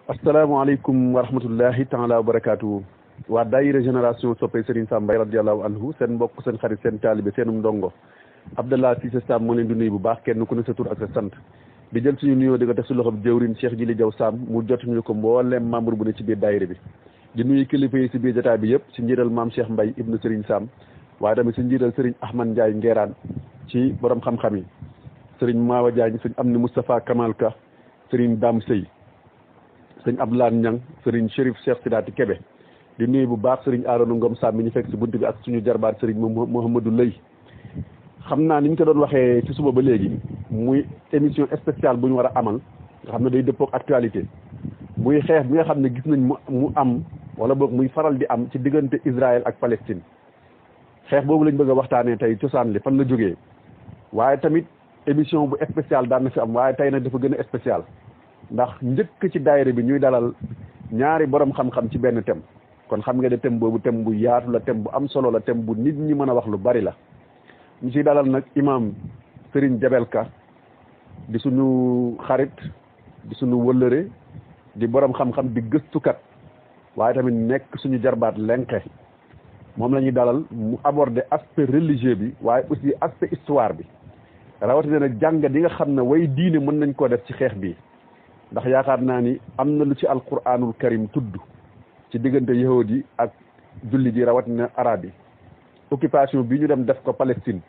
asalaamaaleykum wa rahmatullahi taala wa barakaatu. waa daayira génération soppay Serigne Sam Mbaye radiallahu anhu seen mbokk seen xarit seen taalibe seenum ndongo Abdallah Cissé Sam moo leen di nuyu bu baax kenn ku ne sa tur ak sa sant di jël suñu nuyoo di ko def si loxob jëwrin Cheikh Jili Jaw Sam mu jotuñu ko mboolem membre bu ne ci biir daayira bi di nuyu kilifa yi si biir jotaay bi yëpp si njiital maam Cheikh Mbaye ibnu Serigne Sam waaye tamit si njiital Serigne Ahmad Ndiaye Ngeeraan ci borom xam-xam yi Serigne Mawa Diagne Serigne Amni Moustapha Kamal Ka Serigne Dame Sey sëñ Abdoulaye Niang sëriñ Chérif Cheikh Sidaati Kebe di nuyu bu baax sëriñ Arona Ngom Sam mi ñu fekk si bunt bi ak suñu jarbaat sëriñ Mouhamadou Lay xam naa ni ñu ko doon waxee ci suba ba léegi muy émission spéciale bu ñu war a amal nga xam ne day dëppook actualité muy xeex bi nga xam ne gis nañ mu am wala boog muy faral di am ci diggante Israël ak Palestine xeex boobu lañ bëgg a waxtaanee tey cosaan li fan la jógee waaye tamit émission bu spéciale daan na fi am waaye tey nag dafa gën a spécial ndax njëkk ci daayira bi ñuy dalal ñaari borom xam-xam ci benn thème kon xam nga ne thème boobu thème bu yaatu la thème bu am solo la thème bu nit ñi mën a wax lu bari la ñu ciy dalal nag imam Serigne Jabel Ka di suñu xarit di suñu wëllëre di borom xam-xam di gëstukat waaye tamit nekk suñu jarbaat lenqe moom la ñuy dalal mu aborder aspect religieux bi waaye aussi aspect histoire bi rawatina nag jàngat yi nga xam ne way diine mën nañ koo def ci xeex bi ndax yaakaar naa ni am na lu ci alquranul karim tudd ci diggante yahud yi ak julli ji rawatina arab yi occupation bi ñu dem def ko Palestine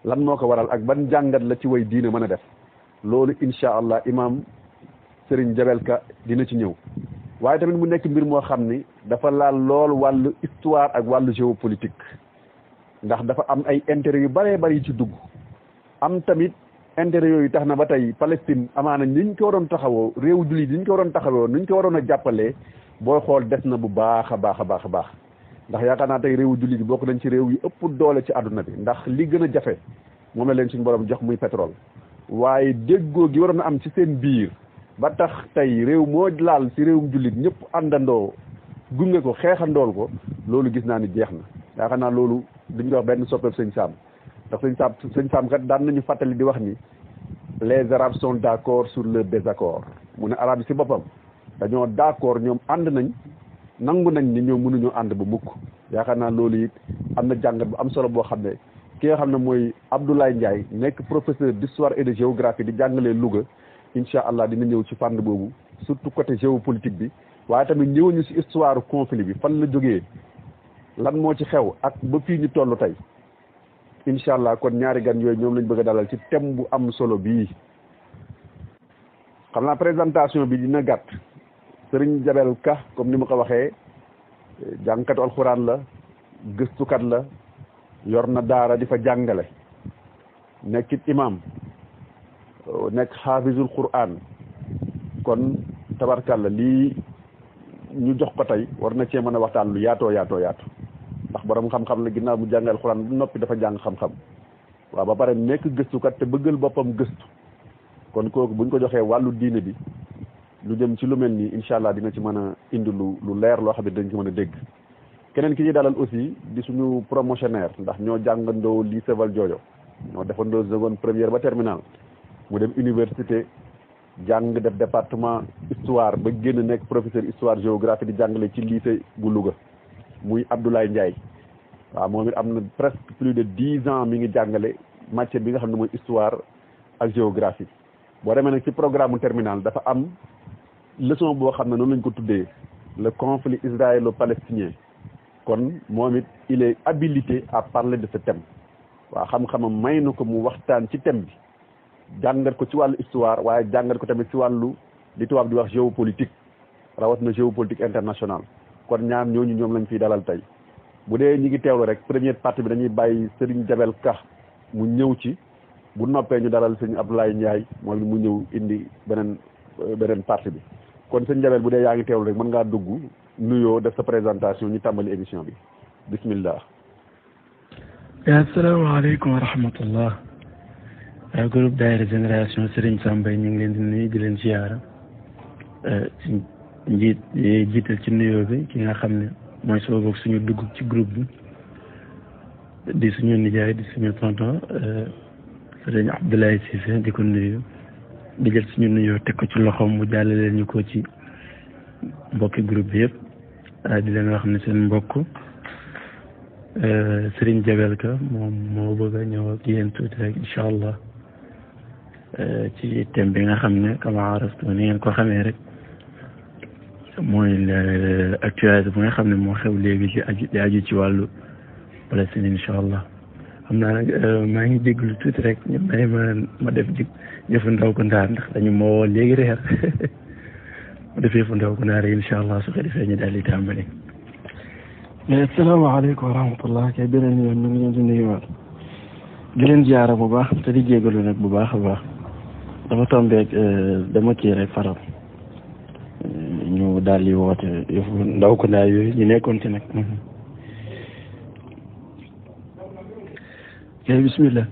lan moo ko waral ak ban jàngat la ci way diine mën a def loolu incha allah imam Serigne Jabel Ka dina ci ñëw waaye tamit mu nekk mbir moo xam ni dafa laal lool wàllu histoire ak wàllu géopolitique ndax dafa am ay intérêt yu bëree bëri ci dugg am tamit intérêt yooyu tax na ba tey Palestine amaana niñ ko waroon taxawoo réewu jullit yi niñ ko waroon taxawoo niñ ko waroon a jàppalee booy xool des na bu baax a baax a baax a baax ndax yaakaar naa tey réewu jullit yi bokk nañ ci réew yi ëpp doole ci àdduna bi ndax li gën a jafe moom la leen suñu borom jox muy pétrole waaye déggoo gi waroon a am ci seen biir ba tax tey réew moo laal ci réewum jullit ñëpp àndandoo gunge ko xeexandool ko loolu gis naa ni jeex na yaakaar naa loolu duñ ko wax benn soppeeku sëñ Sam ndax sëñ Sam kat daan nañu fàttali di wax ni les arabes sont d'accord sur le désaccord mu ne arab yi si boppam dañoo d'accord ñoom ànd nañ nangu nañ ni ñoom mënuñoo ànd ba mukk yaakaar naa loolu it am na jàngat bu am solo boo xam ne ki nga xam ne mooy Abdoulaye Ndiaye nekk professeur d'histoire et de géographie di jàngalee Louga incha allah dina ñëw ci fànn boobu surtout côté géopolitique bi waaye tamit ñëwuñu si histoire conflit bi fan la jógee lan moo ci xew ak ba fii ñu toll tey incha allah kon ñaari gan yooyu ñoom lañ bëgg a dalal ci thème bu am solo bii xam naa présentation bi dina gàtt Serigne Jabel Ka comme ni ma ko waxee jàngkatu alxuraan la gëstukat la yor na daara di fa jàngale nekkit imam nekk xaafizul quran kon tabarkàlla lii ñu jox ko tey war na cee mën a waxtaan lu yaatoo yaatoo yaatu ndax borom xam-xam la ginnaaw mu jàngal alxuraan bu noppi dafa jàng xam-xam waaw ba pare nekk gëstukat te bëggal boppam gëstu kon kooku buñ ko joxee wàllu diine bi lu jëm ci lu mel nii incha allah dina ci mën a indi lu leer loo xam ne dañ ci mën a dégg keneen ki ñuy dalal aussi di suñu promotionnaire ndax ñoo jàngandoo lycée Valdiodio ñoo defandoo seconde première ba terminale mu dem université jàng def département histoire ba génn nekk professeur histoire géographie di jàngale ci lycée bu Louga muy Abdoulaye Ndiaye waaw moom it am na presque plus de 10 ans mi ngi jàngale matière bi nga xam ne mooy histoire ak géographie boo demee nag ci programme terminal dafa am leçon boo xam ne noonu lañ ko tuddee le conflit israélo-palestinien kon moom it il est habilité à parler de ce thème waaw xam-xamam may na ko mu waxtaan ci thème bi jàngat ko ci wàllu histoire waaye jàngat ko tamit ci wàllu li tubaab di wax géopolitique rawat na géopolitique internationale kon ñaar ñooñu ñoom lañ fiy dalal tey bu dee ñi ngi teewlu rek première partie bi dañuy bàyyi Serigne Jabel Ka mu ñëw ci bu noppee ñu dalal sëñ Abdoulaye Ndiaye moom mu ñëw indi beneen partie bi kon sëñ Jabel bu dee yaa ngi teewlu rek mën ngaa dugg nuyoo def sa présentation ñu tàmbali émission bi bismillah. asalaamaaleykum wa rahmatullah. groupe daayira génération Serigne Sam Mbaye ñu ngi leen di nuyu di leen ziyaara jiital ci nuyoo bi ki nga xam ne mooy soogoog suñu dugg ci groupe bi di suñu nijaay di suñu tonton Serigne Abdoulaye Cissé di ko nuyu di jël suñu nuyoo teg ko ci loxoom mu jàllaleel ñu ko ci mbokki groupe bi yëpp di leen wax ne seen mbokk Serigne Jabel Ka moom moo bëgg a ñëw ak yéen tuuti rek incha allah ci thème bi nga xam ne kama araftu ni ngeen ko xamee rek mooy actualité bu nga xam ne moo xew léegi ci aju ci wàllu Palestine incha allah xam naa nag maa ngi déglu tuuti rek ñu may ma def jëfu ndaw ko ndaar ndax dañu moo woo léegi reer ma defee fu ndaw ko ndaar incha allah su ko defee ñu daal di tàmbali. asalaamaaleykum wa rahmatullah kay beneen yoon ñu ngi leen di nuyuwaat di leen ziyaara bu baax te di jégalu nag bu baax a baax dafa tombeek dama kii rek faral ñu daal di woote yëfu ndaw ko ndaar yooyu ñu nekkoon ci nag. kay bismillah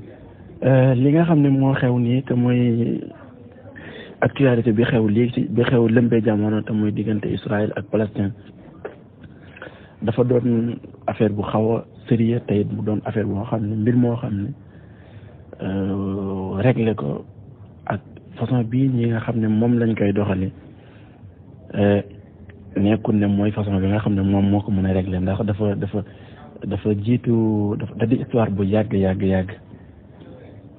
li nga xam ne moo xew nii te mooy actualité bi xew léegi bi xew lëmbee jamono te muy diggante Israël ak Palestine dafa doon affaire bu xaw a sérieux tey mu doon affaire boo xam ne mbir moo xam ne réglé ko ak façon bii ñi nga xam ne moom lañ koy doxali nekkul ne mooy façon bi nga xam ne moom moo ko mën a réglé ndax dafa jiitu dafa di histoire bu yàgg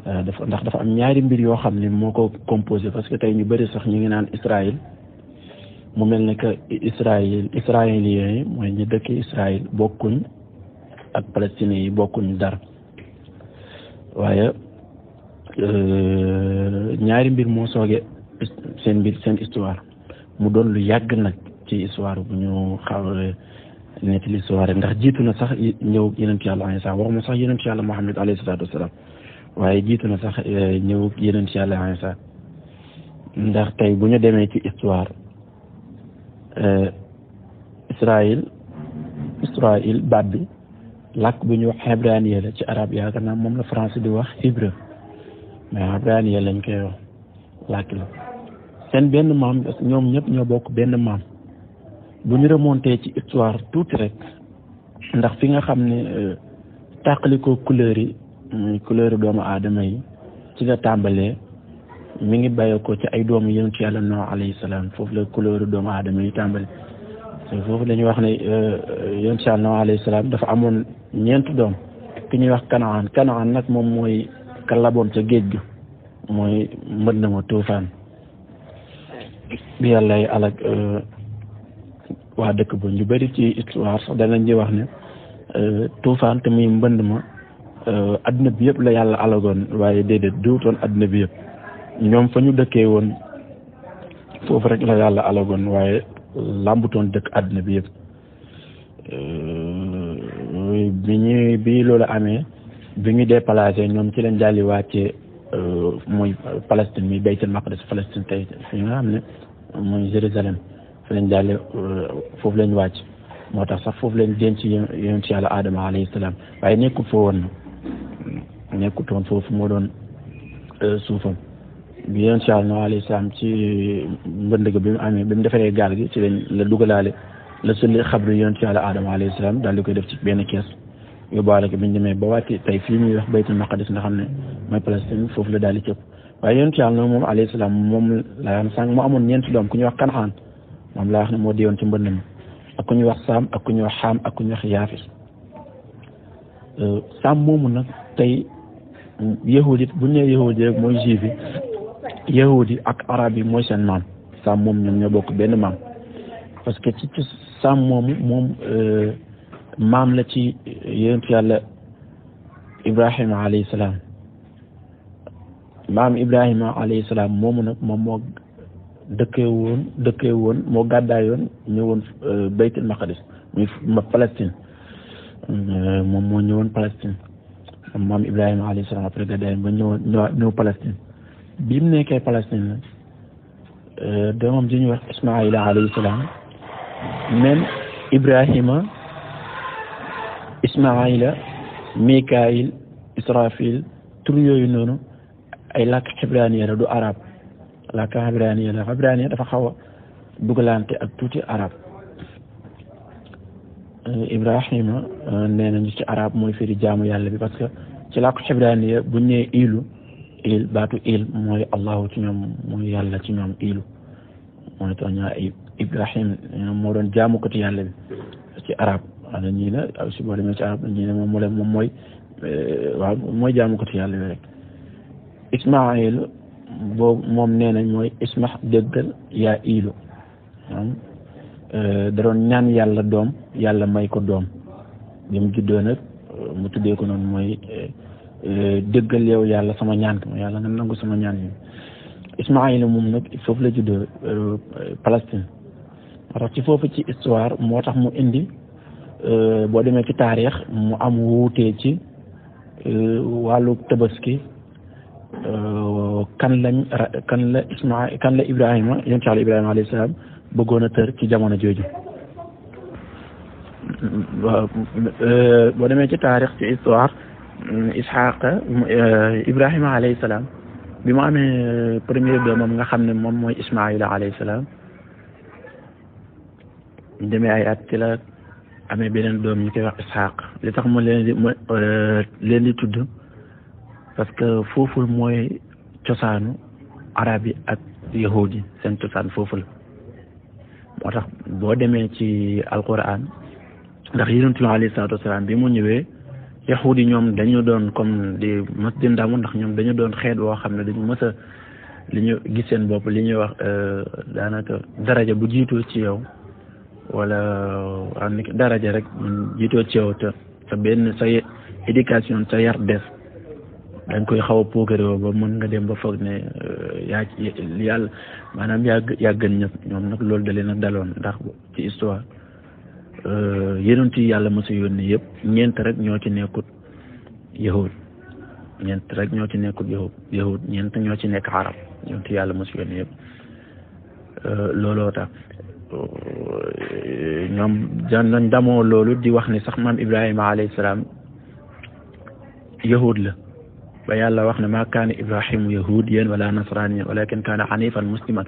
dafa am ñaari mbir yoo xam ne moo ko composé parce que tey ñu bëri sax ñu ngi naan Israël mu mel ne que israéliens yi mooy ñu dëkk Israël bokkuñ ak palestiniens yi bokkuñ dara waaye ñaari mbir moo sooge seen histoire mu doon lu yàgg nag ci histoire bu ñu xaw nettali histoire ndax jiitu na sax ñëw yonent yàlla Iisaa waxuma sax yonent yàlla Muhammad alayhi salaatu wasalaam waaye jiitu na sax ñëw yonent yàlla Iisaa ndax tey bu ñu demee ci histoire Israël baat bi làkk bu ñuy wax hébraniya la ci arab yaakaar naa moom la français di wax hébreu mais hébraniya lañ koy wax làkk la seen benn maam ñoom ñëpp ñoo bokk benn maam bu ñu remonté ci histoire tuuti rek ndax fi nga xam ne tàqalikoo couleur yi muy couleur doomu aadama yi ci la tàmbalee mi ngi bàyyi ko ci ay doomu yonent yàlla Nuh alayhi salaam foofu la couleur doomu aadama yi tàmbali foofu dañuy wax ne yonent yàlla Nuh alayhi salaam dafa amoon ñeent doom ki ñuy wax Kanaan nag moom mooy ka laboon ca géej gi mooy mbënd ma tuufaan bi yàlla yi alag waa dëkk ba ñu bëri ci histoire sax danañ di wax ne tuufaan te muy mbënd ma adduna bi yëpp la yàlla alagoon waaye déedéet duutoon adduna bi yëpp ñoom fa ñu dëkkee woon foofu rek la yàlla alagoon waaye làmbutoon dëkk àdduna bi yëpp bi loolu amee bi ñu déplacé ñoom ci lañ daldi wàccee mooy Palestine mi Baytul Maqdis Palestine tey fi nga xam ne mooy Jérusalem fi lañ daldi foofu lañ wàcc moo tax sax foofu lañ denc yonent ci yàlla Adama alayhi salaam waaye nekkul foo woon na nekkutoon foofu moo doon suufam bi yonent ci yàlla alayhi salaam ci mbënd ga bi mu amee bi mu defaree gaal gi ci lañ la dugalaale la sulli xabru yonent ci yàlla Adama alayhi salaam daal di koy def ci benn kees yóbbaale ko bi ñu demee ba wàcc tey fii ñuy wax Baytul Maqdis nga xam ne mooy Palestine foofu la daal di cëpp waaye yonent ci yàlla moom alayhi salaam moom laa wax sànq mu amoon ñeenti doom ku ñuy wax Kanaan moom laa wax ne moo deewoon ci mbënd mi ak ku ñuy wax Saam ak ku ñuy wax Xaam ak ku ñuy wax Yaafis Saam moomu nag tey yahud it bu ñu nee yahud rek mooy juif yi yahud yi ak arab yi mooy seen maam Saam moom ñoom ñoo bokk benn maam parce que ci Saam moomu moom maam la ci yonent yàlla Ibrahima alayhi salaam maam Ibrahima alayhi salaam moomu nag moom moo dëkkee woon moo gàddaayoon ñëwoon Baytul Maqdis muy Palestine moom moo ñëwoon Palestine maam Ibrahima alayhi salaam après gàddaay ba ñëw Palestine bi mu nekkee Palestine la doomam ji ñuy wax Ismaïla alayhi salaam même Ibrahima Ismaïla Mikaïl Israfil tur yooyu noonu ay làkk xibraaniya la du arab làkk xibraaniya la xibraaniya dafa xaw a dugalante ak tuuti arab Ibrahima nee nañu ci arab mooy firi jaamu yàlla bi parce que ci làkk xibraaniya bu ñu nee baatu il mooy allahu ci ñoom mooy yàlla ci ñoom ilu mooy tax ñu Ibrahim moo doon jaamukati yàlla bi ci arab wala ñii la si boo demee ci arab ñii ne moom mooy waaw mooy jaamukati yàlla bi rek. Ismaayil boobu moom nee nañ mooy isma déggal yaa iilu da doon ñaan yàlla doom yàlla may ko doom bi mu juddoo nag mu tuddee ko noonu mooy déggal yow yàlla sama ñaan ko yàlla nga nangu sama ñaan yi. Ismaayil moom nag foofu la juddoo Palestine moo tax ci foofu ci histoire moo tax mu indi boo demee ci taarix mu am wuutee ci wàllu tabaski kan la Ibrahima yonent Yàlla Ibrahima alayhi salaam bëggoon a tër ci jamono jooju. boo demee ci taarix ci histoire Isxaaqa Ibrahima alayhi salaam bi mu amee premier doomam nga xam ne moom mooy Ismaayila alayhi salaam demee ay at ci la amee beneen doom ñu koy wax Isxaaq li tax mu leen di tudd parce que foofu mooy cosaanu arab yi ak yahud yi seen cosaan foofu la moo tax boo demee ci alquran ndax yonent bi alayhi salaatu wasalaam bi mu ñëwee yahud yi ñoom dañu doon comme di mës di ndamu ndax ñoom dañu doon xeet woo xam ne dañu mës a li ñu gis seen bopp li ñuy wax daanaka daraja bu jiitoo ci yow wala daraja rek jiitoo ci yow te sa benn sa éducation sa yar des dañ koy xaw a puukaroo ba mën nga dem ba foog ne yàlla maanaam yaa gën ñëpp ñoom nag loolu da leen a daloon ndax ci histoire yonent yi yàlla mos a yónni yëpp ñeent rek ñoo ci nekkut yahud ñeent rek ñoo ci nekkut yahud ñeent ñoo ci nekk arab yonent yi yàlla mos a yónni yëpp looloo tax ñoom dañ damoo loolu di wax ni sax maam Ibrahima alayhi salaam yahud la ba yàlla wax ne maa kaana Ibrahimu yahudiyan wala nasraniyan walakin kaana hanifan musliman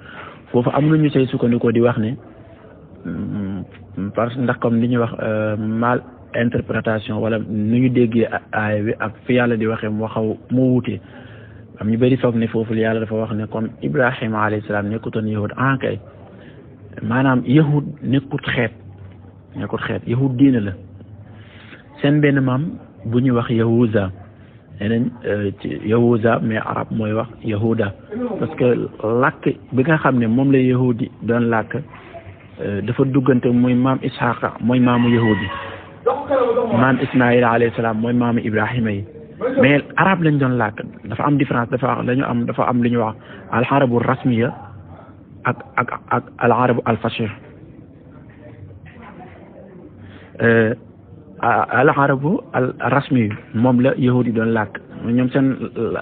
foofu am nañu say sukkandikoo di wax ne parce que ndax comme li ñuy wax mal interprétation wala nu ñu déggee aaya bi ak fi yàlla di waxee moo wutee am ñu bëri foog ne foofu yàlla dafa wax ne comme Ibrahima alayhi salaam nekkutoon yahud kay maanaam yahud nekkut xeet yahud diine la seen benn maam bu ñuy wax yahuza neneen ci yahuza mais arab mooy wax yahuda parce que làkk bi nga xam ne moom la yahudi doon làkk dafa duggante muy maam Isxaaqa mooy maamu yahudi maam Ismaïla alayhi salaam mooy maamu Ibrahima yi mais arab lañ doon làkk dafa am différence dafa am li ñuy wax al arabu rasmiya ak al arabu al fashih al arabu al rasmi moom la yahudi doon làkk ñoom seen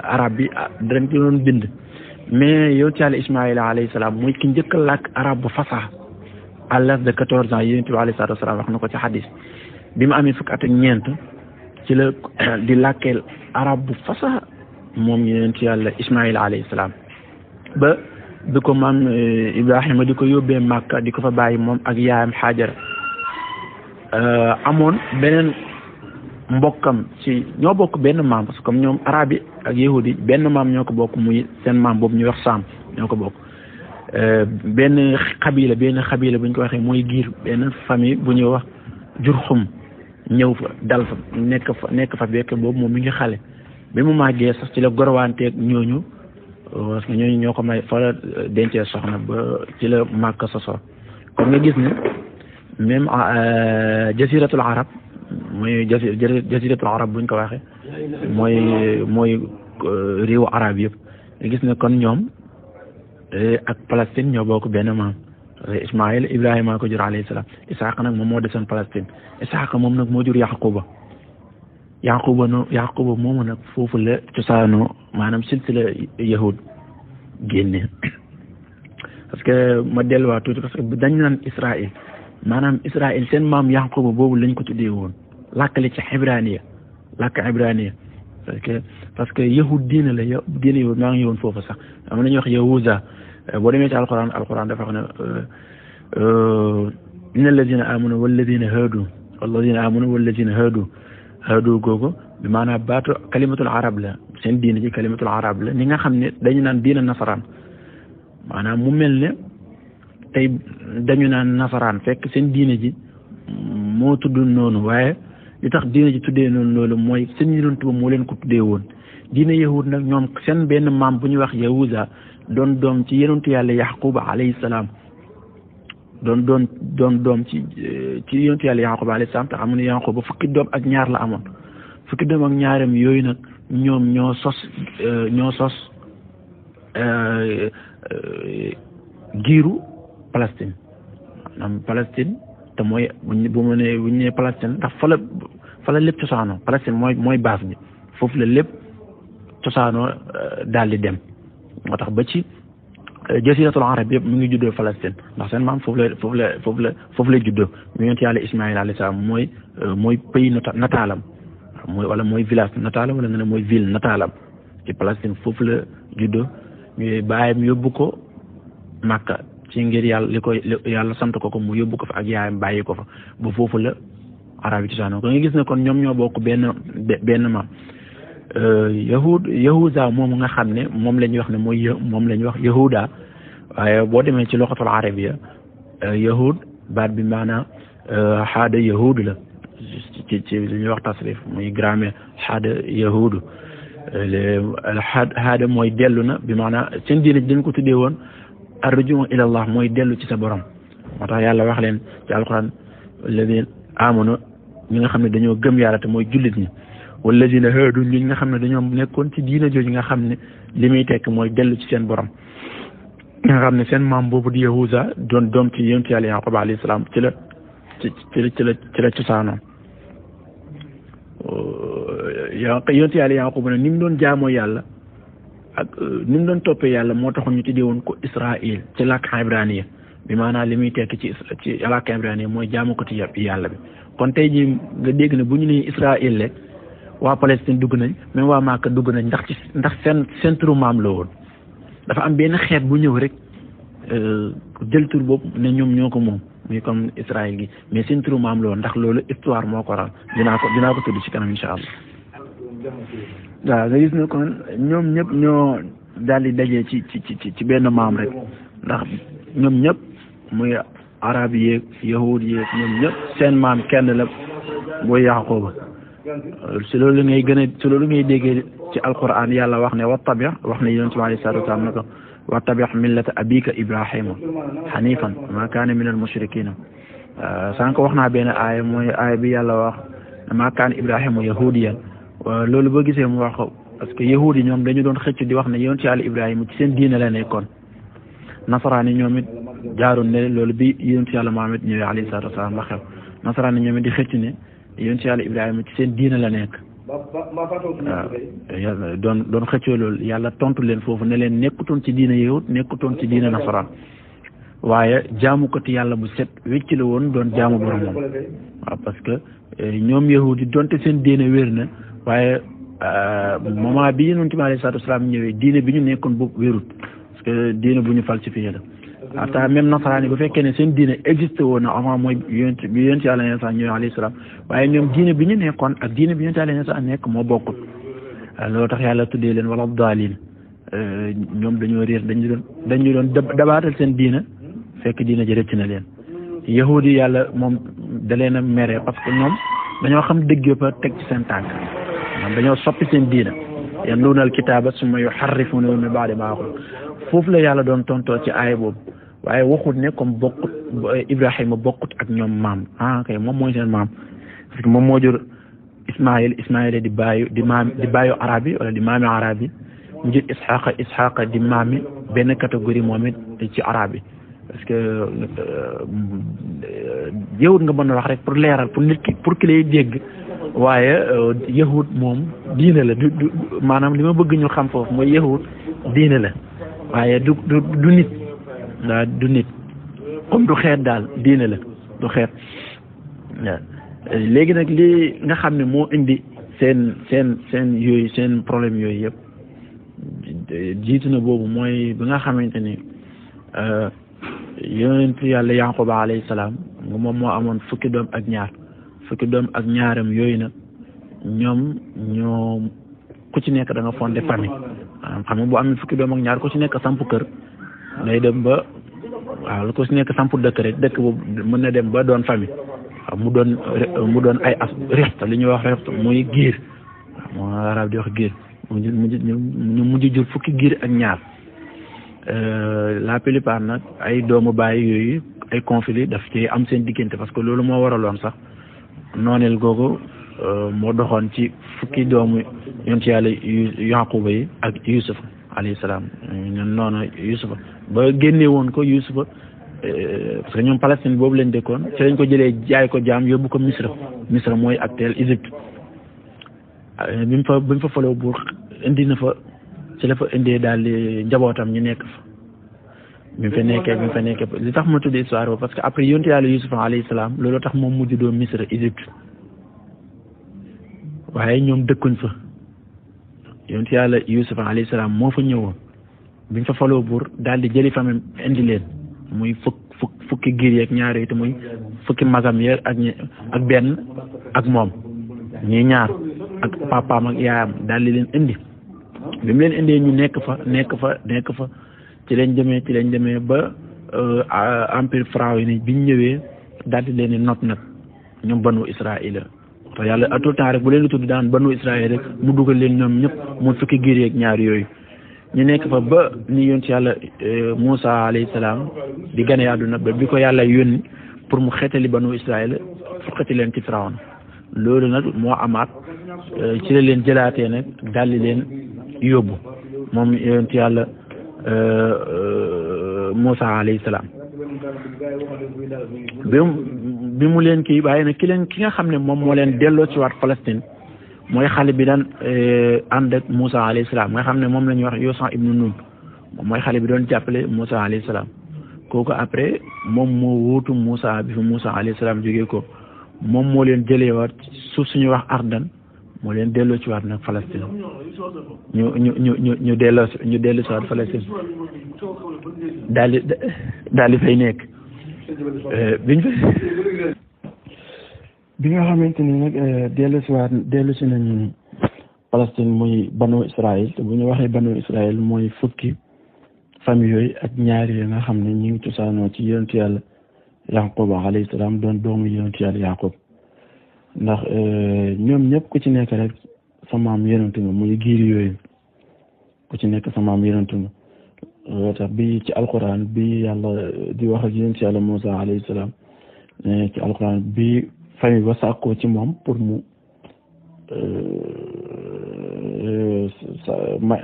arab bi dañ ci doon bind mais yonent Yàlla Ismaïla alayhi salaam mooy ki njëkk a làkk arab bu fasax à l'âge de 14 ans yonent bi alayhi salaatu wasalaam wax na ko ci xadis bi mu amee fukki at ak ñeent ci la di làkkeel arab bu fasax moom yonent Yàlla Ismaïla alayhi salaam ba bi ko maam Ibrahima di ko yóbbee Màkka di ko fa bàyyi moom ak yaayam Haajara amoon beneen mbokkam ci ñoo bokk benn maam parce que comme ñoom arab yi ak yahudi benn maam ñoo ko bokk muy seen maam boobu ñuy wax Saam ñoo ko bokk benn xabila bu ñu ko waxee mooy giir benn famille bu ñuy wax Jurxum ñëw fa dal fa nekk fa bekk boobu moom mi ngi xale bi mu màggee sax ci la gorowanteeg ñooñu parce que ñooñu ñoo ko may fa la dencee soxna ba ci la màkk sosoo kon nga gis ne même jasiratul arab mooy jasiratul arab buñ ko waxee mooy réewu arab yëpp nga gis ne kon ñoom ak Palestine ñoo bokk benn maam Ismaïl Ibrahima ko jur alayhi salaam Isaaqa nag moom moo desoon Palestine Isaaqa moom nag moo jur Yaquba moomu nag foofu la cosaanoo maanaam silsila yahud génne parce que ma delluwaat tuuti parce que dañ naan Israël maanaam Israël seen maam Yaquba boobu lañ ko tuddee woon làkkale ci ibraniya parce que yahud diine la diine yow maa ngi woon foofu sax am nañu wax yahuza boo demee ci alquran dafa wax ne inna alladina amanu walladina haadu googu bi maanaam baatu kalimatul arab la seen diine ci kalimatul arab la ni nga xam ne dañu naan diine nasaraan maanaam mu mel ne tey dañu naan nasaraan fekk seen diine ji moo tudd noonu waaye li tax diine ji tuddee noonu loolu mooy seen yonent ba moo leen ko tuddee woon diine yahud nag ñoom seen benn maam bu ñuy wax yahuza doon doom ci yonentu yàlla yaquba alayhi salaam doon doom ci yonentu yàlla yaquba alayhi salaam te xam ne yaquba fukki doom ak ñaar la amoon fukki doom ak ñaaram yooyu nag ñoom ñoo sos giiru Palestine maanaam Palestine te mooy bu ñu nee Palestine ndax fa la lépp cosaanoo Palestine mooy base bi foofu la lépp cosaanoo daal di dem moo tax ba ci jasiratul arab yëpp mu ngi juddoo Palestine ndax seen maam foofu la juddoo mu yonent yàlla Ismaïl alayhi salaam mooy pays nataalam mooy village nataalam wala nga ne mooy ville nataalam ci Palestine foofu la juddoo ñu baayam yóbbu ko Makka ci ngir yàlla sant ko mu yóbbu ko fa ak yaayam bàyyi ko fa ba foofu la arab yi cosaanoo ko nga gis ne kon ñoom ñoo bokk benn maam yahuda moom nga xam ne moom la ñuy wax ne moom la ñuy wax yahuda waaye boo demee ci loxatul arabiya yahud baat bi maanaam xaada yahud la ci li ñuy wax tasrif muy grammaire xaada yahudu xaada mooy dellu na bi maanaam seen diine dañ ko tuddee woon arrujuu ila allah mooy dellu ci sa borom moo tax yàlla wax leen ci alquran alladina amanu ñi nga xam ne dañoo gëm yàlla te mooy jullit ñi walladina haadu ñi nga xam ne dañoo nekkoon ci diina jooju nga xam ne li muy tekk mooy dellu ci seen borom nga xam ne seen maam boobu di yahuza doon doom ci yonent yàlla yaquba alayhi salaam ci la cosaanoon yonent yàlla yaquba ne ni mu doon jaamoo yàlla ak ni mu doon toppee yàlla moo taxoon ñu tuddee woon ko Israël ci làkk ibraniya bi maanaam li muy tekk ci làkk ibraniya mooy jaamu ko ci yàlla bi kon tey jii nga dégg ne bu ñu nee Israël rek waa Palestine dugg nañ même waa Màkka dugg nañ ndax seen turu maam la woon dafa am benn xeet bu ñëw rek jël tur boobu ne ñoom ñoo ko moom muy comme Israël gi mais seen turu maam la woon ndax loolu histoire moo ko waral dinaa ko tudd ci kanam incha allah. waaw nga gis ne kon ñoom ñëpp ñoo daal di dajee ci benn maam rek ndax ñoom ñëpp muy arab yeeg yahud yeeg ñoom ñëpp seen maam kenn la booy Yaquba si loolu ngay déggee ci alquran yàlla wax ne wattabi wax ne yonent bi alayhi salaatu wa salaam ne ko wattabi millata abika ibrahima hanifan ma kaana min al mushrikina sànq wax naa benn aaya mooy aaya bi yàlla wax ma kaana ibrahima yahudiyan loolu boo gisee mu wax ko parce que yahudi ñoom dañu doon xëcc di wax ne yonent yàlla ibrahima ci seen diine la nekkoon nasaraan yi ñoom it jaaroon ne loolu bi yonent yàlla Muhammad ñëwee alayhi salaatu wa salaam la xew nasaraan yi ñoom it di xëcc ne yonent yàlla ibrahima ci seen diine la nekk waaw doon xëccoo loolu yàlla tontu leen foofu ne leen nekkutoon ci diine yahud nekkutoon ci diine nasaraan waaye jaamu ko ti yàlla bu set wecc la woon doon jaamu boromam waaw parce que ñoom yahud yi donte seen diine wér na waaye moment bi yonent bi alayhi salaatu wasalaam ñëwee diine bi ñu nekkoon boobu wérut parce que diine bu ñu falsifié la ata même nasaraan yi bu fekkee ne seen diine existé woon na avant mooy bi yonent yàlla Iisaa ñëwee alayhi salaam waaye ñoom diine bi ñu nekkoon ak diine bi yonent yàlla Iisaa nekk moo bokkut loolu tax yàlla tuddee leen wala daalin ñoom dañoo réer dañu doon dabaatal seen diine fekk diine ji rëcc na leen yahudi yàlla moom da leen a mere parce que ñoom dañoo xam dëgg ba teg ci seen tànk ñoom dañoo soppi seen diine yatluuna al-kitaaba summa yuharrifuunahu min ba'di maa qaluuhu foofu la yàlla doon tontoo ci aaya boobu waaye waxut ne comme bokkut Ibrahima bokkut ak ñoom maam kay moom mooy seen maam parce que moom moo jur Ismaïl di baayu arab yi wala di maami arab yi mu jur Isxaqa di maami benn catégorie moom it ci arab yi parce que yahud nga mën a wax rek pour leeral pour ki lay dégg waaye yahud moom diine la du maanaam li ma bëgg ñu xam foofu mooy yahud diine la waaye du nit waaw du nit comme du xeet daal diine la du xeet waaw léegi nag li nga xam ne moo indi seen yooyu seen problème yooyu yëpp jiitu na boobu mooy bi nga xamante ni yonent yàlla Yaquba alayhi salaam moom moo amoon fukki doom ak ñaaram yooyu nag ñoo ku ci nekk da nga fondé famille xam nga bu amee fukki doom ak ñaar ku ci nekk samp kër day dem ba waaw lu ko si nekk sampu dëkk rek dëkk boobu mën na dem ba doon famille waaw mu doon ay as rixt li ñuy wax rixt muy giir waaw moo arab di wax giir ñu mujj jur fukki giir ak ñaar la plupart nag ay doomu bàyyi yooyu ay conflit daf ci am seen diggante parce que loolu moo waraloon sax nooneel googu moo doxoon ci fukki doomu yonent yàlla Yaquba yi ak Yusufa alayhi salaam ñun noonu Yusufa ba génne woon ko Yusufa parce que ñoom Palestine boobu lañ dëkkoon ci lañ ko jëlee jaay ko jaam yóbbu ko Misra mooy actuel Égypte bi mu fa faloo buur indi na fa ci la fa indee daal di njabootam ñu nekk fa bi mu fa nekkee li tax ma tudd histoire ba parce que après yonent yàlla Yusufa alayhi salaam loolu tax moom mujj doo Misra Égypte waaye ñoom dëkkuñ fa yonent yàlla Yusufa alayhi salaam moo fa ñëwoon biñ fa faloo buur daal di jëli famille indi leen muy fukki giir yeeg ñaar yi te muy fukki magam yeeg ak benn ak moom ñii ñaar ak papaam ak yaayam daal di leen indi bi mu leen indee ñu nekk fa ci lañ demee ba empire pharaon yi biñ ñëwee daal di leen di not nag ñoom banu Israël te yàlla à tout le temps rek bu leen di tudd daan banu Israël rek mu dugal leen ñoom ñëpp mu fukki giir yeeg ñaar yooyu ñu nekk fa ba ni yonent yàlla Moussa alayhi salaam di gane àdduna ba bi ko yàlla yónni pour mu xeetali banu Israël fukkati leen ci pharaon loolu nag moo amaat ci la leen jëlaatee nag daal di leen yóbbu moom yonent yàlla Moussa alayhi salaam bi mu leen kii waaye nag ki nga xam ne moom moo leen delloo ci waat Palestine mooy xale bi daan ànd ak Moussa alayhi salaam nga xam ne moom la ñuy wax Yosha ibnu Nun moom mooy xale bi doon jàppale Moussa alayhi salaam kooku après moom moo wuutu Moussa bi fi Moussa alayhi salaam jógee ko moom moo leen jëlee waat suuf suñuy wax Ardan moo leen delloo ci waat nag Palestine ñu delloo ci waat Palestine daal di fay nekk bi nga xamante ni nag dellu si nañu Palestine muy banu Israël te bu ñu waxee banu Israël mooy fukki famille yooyu ak ñaari yi nga xam ne ñu ngi cosaanoo ci yonentu yàlla Yaqub alayhi salaam doon doomu yonentu yàlla Yaqub ndax ñoom ñëpp ku ci nekk rek sa maam yonentu nga muy giir yooyu ku ci nekk sa maam yonentu nga loo tax bi ci alquran bi yàlla di wax ak yonentu yàlla Moussa alayhi salaam ci alquran bi famille ba sàkkoo ci moom pour mu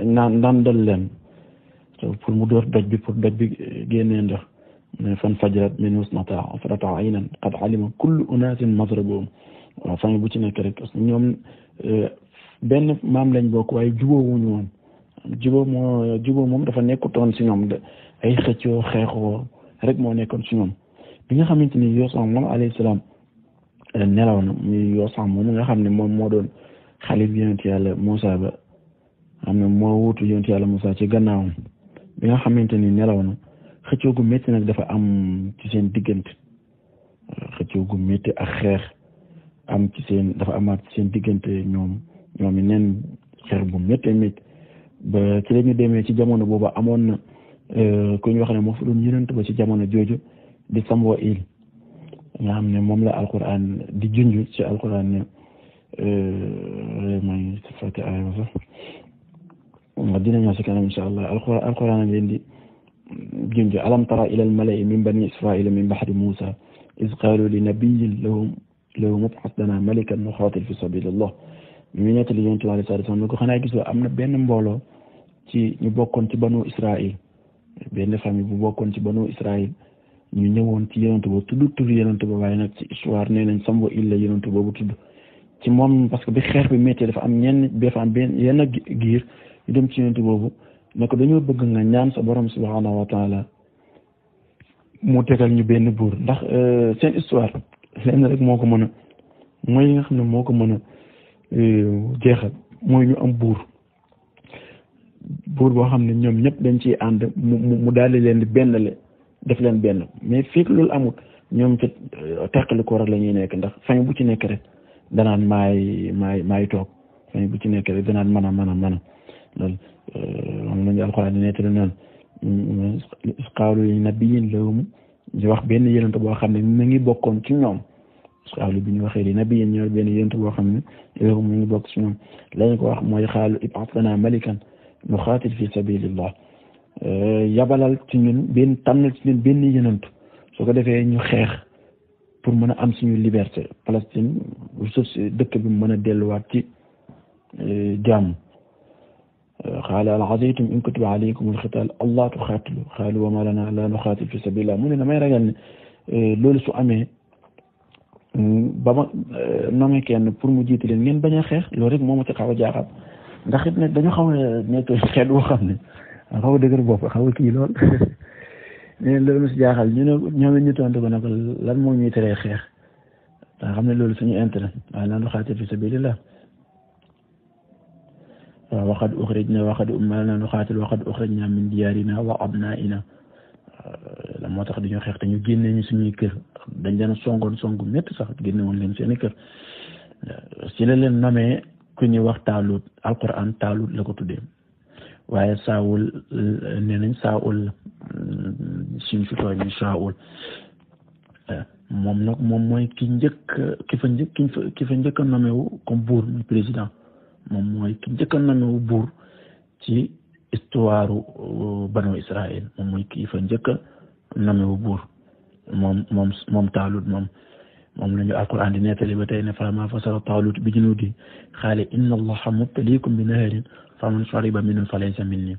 nandal leen pour mu door doj bi pour doj bi génnee ndox fan fajrat min husnata asrata aynan qad alima kullu unaasin masrabahum waaw famille bu ci nekk rek parce que ñoom benn maam lañ bokk waaye jubóowuñu woon jubóo moom dafa nekkutoon si ñoom ay xëccoo xeexoo rek moo nekkoon si ñoom bi nga xamante ni Yosha moom alayhi salaam nelaw na muy Yosha moom nga xam ne moom moo doon xalif yonent yàlla Moussa ba xam ne moo wuutu yonent yàlla Moussa ci gannaawam bi nga xamante ni nelaw na xëccoo gu métti nag dafa am ci seen diggante xëccoo gu métti ak xeex am ci seen dafa amaat ci seen diggante ñoom yi neen xeex bu métti métti ba ci la ñu demee ci jamono boobu amoon na ku ñu wax ne moo fa doon yonent ba ci jamono jooju di Samwa'il nga xam ne moom la alquran di junj ci alquran ne mooy si fàtte aaya sax dina ñëw si kanam insha allah alquran a leen di junj alam tara ila almalai min bani israila min bahdi Musa iz qaalu li nabiyyin lahum ib'ath lana malikan nuqaatil fi sabilillah ñu nettali yonent bi alayhi salaatu wa salaam ne ko xanaa gisoo am na benn mbooloo ci ñu bokkoon ci banu Israil benn famille bu bokkoon ci banu Israil ñu ñëwoon ci yonent boobu tudd tur yonent boobu waaye nag ci histoire nee nañ Samwa'il la yonent boobu tudd ci moom parce que bi xeex bi métti dafa am yenn giir ñu dem ci yonent boobu ne ko dañoo bëgg nga ñaan sa borom subhaanahu wa taala mu tegal ñu benn buur ndax seen histoire lenn rek moo ko mën a mooy li nga xam ne moo ko mën a jeexal mooy ñu am buur boo xam ne ñoom ñëpp dañ ciy ànd mu daal di leen di bennale def leen benn mais fekk loolu amul ñoom ca teqali ko rek la ñuy nekk ndax famille bu ci nekk rek danaan maay toog famille bu ci nekk rek danaan mën a loolu moom lañu alxuraan di nettali noonu qaalu li nabiyyin lahum di wax benn yonent boo xam ne mu ngi bokkoon ci ñoom xaalu bi ñu waxee li nabiyyin ñoo benn yonent boo xam ne lahum mu ngi bokk ci ñoom lañ ko wax mooy xaalu ib'ath lanaa malikan nuqaatil fi sabilillah yabalal ci ñun tànnal ci ñun benn yonent su ko defee ñu xeex pour mën a am suñu liberté Palestine suuf si dëkk bi mën a delluwaat ci jàmm qaala hal asaytum in kutiba alaykumul qitaal allaa tuqaatilu qaalu wa maa lanaa allaa nuqaatil fi sabiilillah mu ne damay ragal ne loolu su amee ba ma nommé kenn pour mu jiite leen ngeen bañ a xeex loolu rek moo ma ci xaw a jaaxal ndax it nag dañu xaw a nekk xeet boo xam ne xaw a dëgër bopp xaw a kii lool ne loolu ma si jaaxal ñu ne ñoom it ñu tontu ko ne ko lan moo ñuy teree xeex nga xam ne loolu suñu intérêt waaye laa nuqaatil fi sabiilillah waqad uxrijnaa min diyaarinaa wa abnaa'inaa la moo tax dañoo xeex te ñu génne ñu suñuy kër dañ leen songu métti sax génne woon leen seeni kër ci la leen namee ku ñuy wax Taalut alquran Taalut la ko tuddee waaye Saawul nee nañ Saawul suñ fi tooñ Saawul moom nag moom mooy ki fa njëkk a namewu comme buur muy président moom mooy ki njëkk a namewu buur ci histoire banu Israël moom mooy kii fa njëkk a namewu buur moom Taalut moom la ñu alquran di nettali ba tey ne falammaa fasala Taalut bi junuudihi qaala inna Allaha mubtaliikum bi naharin faman shariba minhu falaysa minnii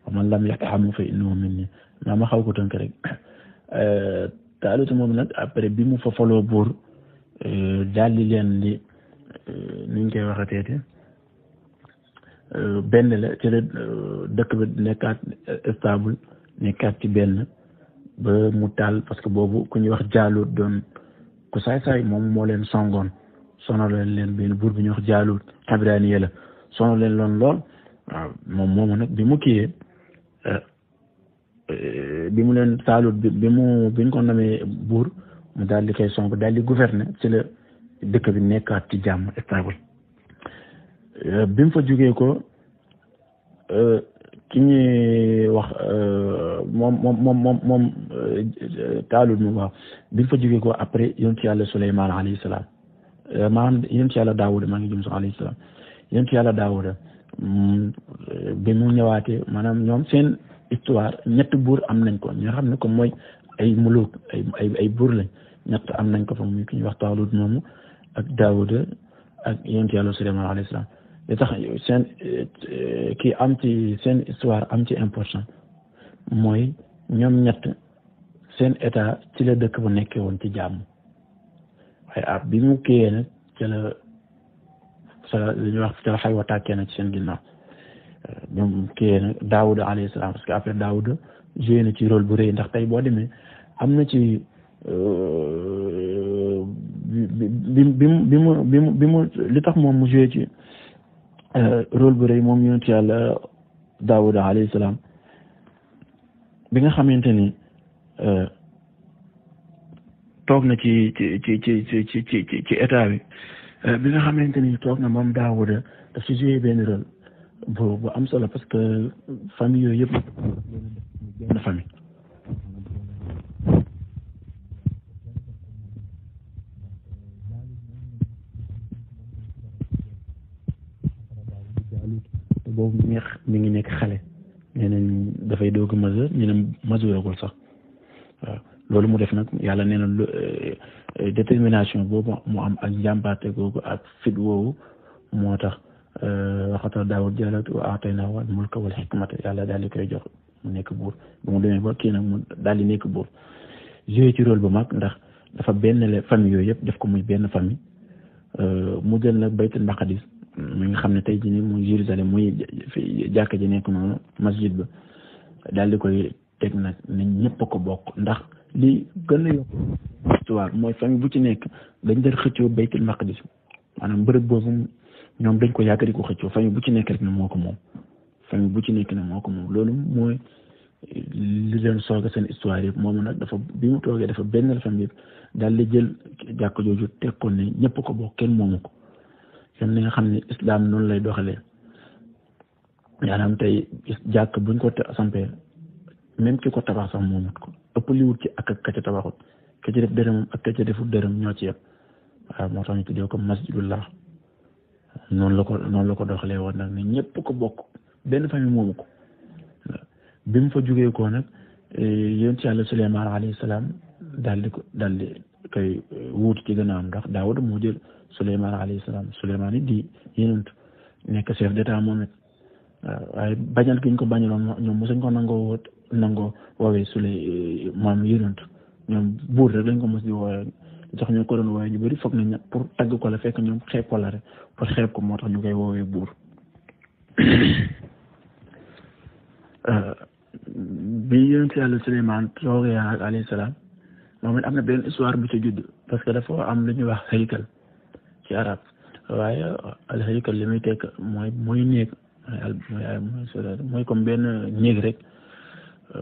wa man lam yat'amhu fa innahu minnii ma xaw ko tënk rek Taalut moom nag après bi mu fa faloo buur daal di leen di nuñ koy waxateeti benn la ci la dëkk bi nekkaat stable nekkaat ci benn ba mu taal parce que boobu ku ñuy wax Jaalut doon ku saay-saay moom moo leen songoon sonal leen benn buur bi ñuy wax Jaalut Ibraniya la sonal leen lool waaw moom moomu nag bi mu kiyee bi mu leen Taalut biñ ko namee buur mu daal di koy song daal di gouverner ci la dëkk bi nekkaat ci jàmm stable bi mu fa jógee ko ki ñuy wax moom Taalut mu waaw bi mu fa jógee ko après yonent yàlla Suleymaan alayhi salaam maanaam yonent yàlla Daawuda maa ngi jëm sax alayhi salaam yonent yàlla Daawuda bi mu ñëwaatee maanaam ñoom seen histoire ñett buur am nañ ko ñoo xam ne comme mooy ay muluk ay buur lañ ñett am nañ ko fa muy ki ñuy wax Taalut moomu ak Daawuda ak yonent yàlla Suleymaan alayhi salaam li tax seen kii am ci seen histoire am ci important mooy ñoom ñett seen état ci la dëkk bu nekkee woon ci jàmm waaye bi mu kiiyee nag ci la li ñuy wax ci la xaywa tàkkee na ci seen ginnaaw bi mu kiiyee nag Daawuda alayhi salaam parce que après Daawuda joué na ci rôle bu rëy ndax tey boo demee am na ci bi mu li tax moom mu joué ci rôle bu rëy moom yonent yàlla Daawuda alayhi salaam bi nga xamante ni toog na ci état bi nga xamante ni toog na moom Daawuda daf ci joué benn rôle bu am solo parce que famille yooyu yëpp benn famille boobu mi ngi nekk xale nee nañ dafay doog a majeur ñu ne majeuragul sax waaw loolu mu def nag yàlla nee na détermination boobu mu am ak jàmbaate googu ak fit woowu moo tax waxata Daawud Jaalut wa aataynaahu al-mulka wal hikmata yàlla daal di koy jox mu nekk buur ba mu demee ba kii nag mu daal di nekk buur joué ci rôle bu mag ndax dafa benn famille yooyu yëpp def ko muy benn famille mu jël nag Baytul Maqdis mi nga xam ne tey jii nii muy Jérusalem muy jàkka ji nekk noonu masjid ba daal di koy teg nag ne ñëpp a ko bokk ndax li gën a yokk histoire mooy famille bu ci nekk dañ doon xëccoo Baytul Maqdis maanaam bërëb boobu ñoom dañ ko yàgg di ko xëccoo famille bu ci nekk rek ne moo ko moom famille bu ci nekk ne moo ko moom loolu mooy li leen sooga seen histoire yëpp moom nag dafa bi mu toogee dafa benn famille yëpp daal di jël jàkka jooju teg ko ne ñëpp ko bokk kenn moomu ko. kenn li nga xam ne islam noonu lay doxalee maanaam tey jàkk buñ ko sampee même ki ko tabax sax moomut ko ëpp liwut ci ak ka ca tabaxut ka ca def dërëmam ak ka ca defut dërëm ñoo ci yem waaw moo tax ñu tuddee ko masjidullah noonu la ko doxalee woon nag ne ñëpp ko bokk benn famille moomu ko bi mu fa jugee ko nag yonent Yàlla Suleymaan alayhi salaam daal di koy wuutu ci gannaawam ndax Daawuda moo jël Suleymaan alayhi salaam Suleymaan it di yonent nekk chef d'état moom it waaw waaye bañal gi ñu ko bañaloon ñoom mosuñ ko nangoo woowee maam yonent ñoom buur rek lañ ko mos di woowee jox ñu ko doon woowee ñu bëri foog nañ pour tagg ko la fekk ñoom xeeb ko la rek pour xeeb ko moo tax ñu koy woowee buur bi yonent Yàlla Suleymaan toogee ak alayhi salaam moom it am na benn histoire bu ci judd parce que dafa am lu ñuy wax haykal ci arab waaye al haykal li muy tekk mooy néeg mooy comme benn néeg rek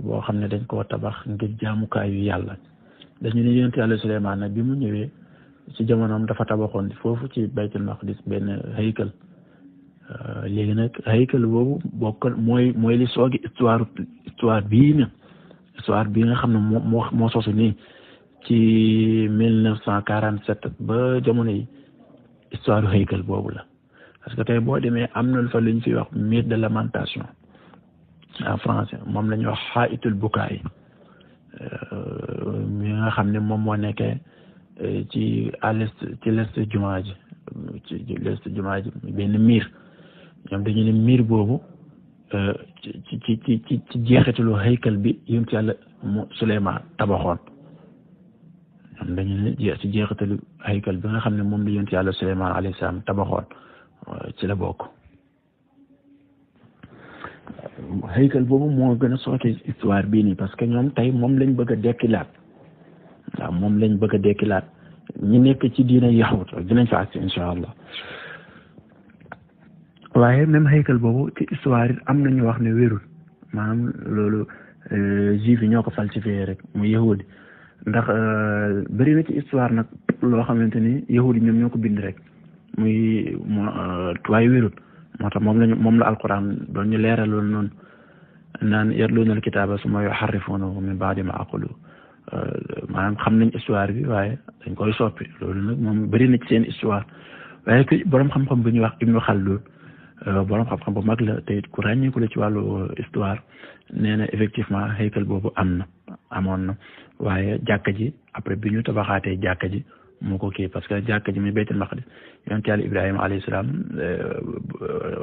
boo xam ne dañ koo tabax ngir jaamukaayu yàlla dañu ne yonent Yàlla Suleymaan nag bi mu ñëwee ci jamonoom dafa tabaxoon foofu ci baytul maqdis benn haykal léegi nag haykal boobu bokkal mooy li soogi histoire bii nga xam ne moo sosu nii ci 1947 ba jamono yi histoire haykal boobu la parce que tey boo demee am na fa lu ñu fi wax mur de lamentation en français moom la ñuy wax xaa'itul bukaay mi nga xam ne moom moo nekkee ci l'est jumaa ji benn miir ñoom dañu ne miir boobu ci jeexitalu haykal bi yonent Yàlla Suleymaan tabaxoon ñoom dañu ne ci jeexitalu haykal bi nga xam ne moom la yonent Yàlla Suleymaan alayhi salaam tabaxoon ci la bokk haykal boobu moo gën a sooke histoire bii nii parce que ñoom tey moom lañ bëgg a dekkilaat waaw moom lañ bëgg a dekkilaat ñi nekk ci diina yaxut dinañ fa agsi insha allah waaye même haykal boobu ci histoire it am nañu wax ne wérul maanaam loolu juif yi ñoo ko falsifié rek muy yahudi ndax bëri na ci histoire nag loo xamante ni yahudi ñoom ñoo ko bind rek muy waaye wérul moo tax moom la alquran doon ñu leeraloon noonu naan yatluuna alkitaaba summa yuharrifuunahu min ba'di ma aqaluhu maanaam xam nañ histoire bi waaye dañ koy soppi loolu nag moom bëri na ci seen histoire waaye que borom xam-xam bu ñuy wax Ibnu Xaldun borom xam-xam bu mag la te it ku ràññeeku la ci wàllu histoire nee na effectivement haykal boobu amoon na waaye jàkka ji après bi ñu tabaxaatee jàkka ji moo ko kii parce que jàkka ji muy baytul maqdis yonent Yàlla Ibrahima alayhi salaam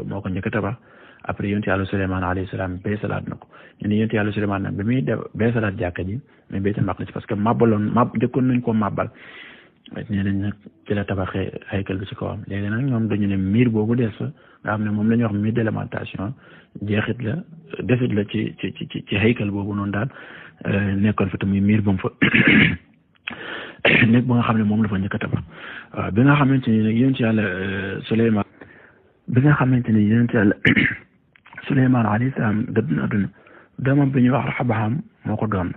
moo ko njëkk a tabax après yonent Yàlla Suleymaan alayhi salaam beesalaat na ko ñu ne yonent Yàlla Suleymaan nag bi muy def beesalaat jàkka ji muy baytul maqdis parce que jëkkoon nañ koo màbbal nee nañ nag ci la tabaxee haykal bi ci kawam léegi nag ñoom dañu ne miir boobu des fa nga xam ne moom la ñuy wax mur de lamentation desit la ci haykal boobu noonu daal nekkoon fa te muy miir ba mu fa nekk ba nga xam ne moom la fa njëkk a tabax waaw bi nga xamante ni nag yonent Yàlla Suleymaan Suleymaan alayhi salaam dëdd na adduna doomam bi ñuy wax Raxabaam moo ko doon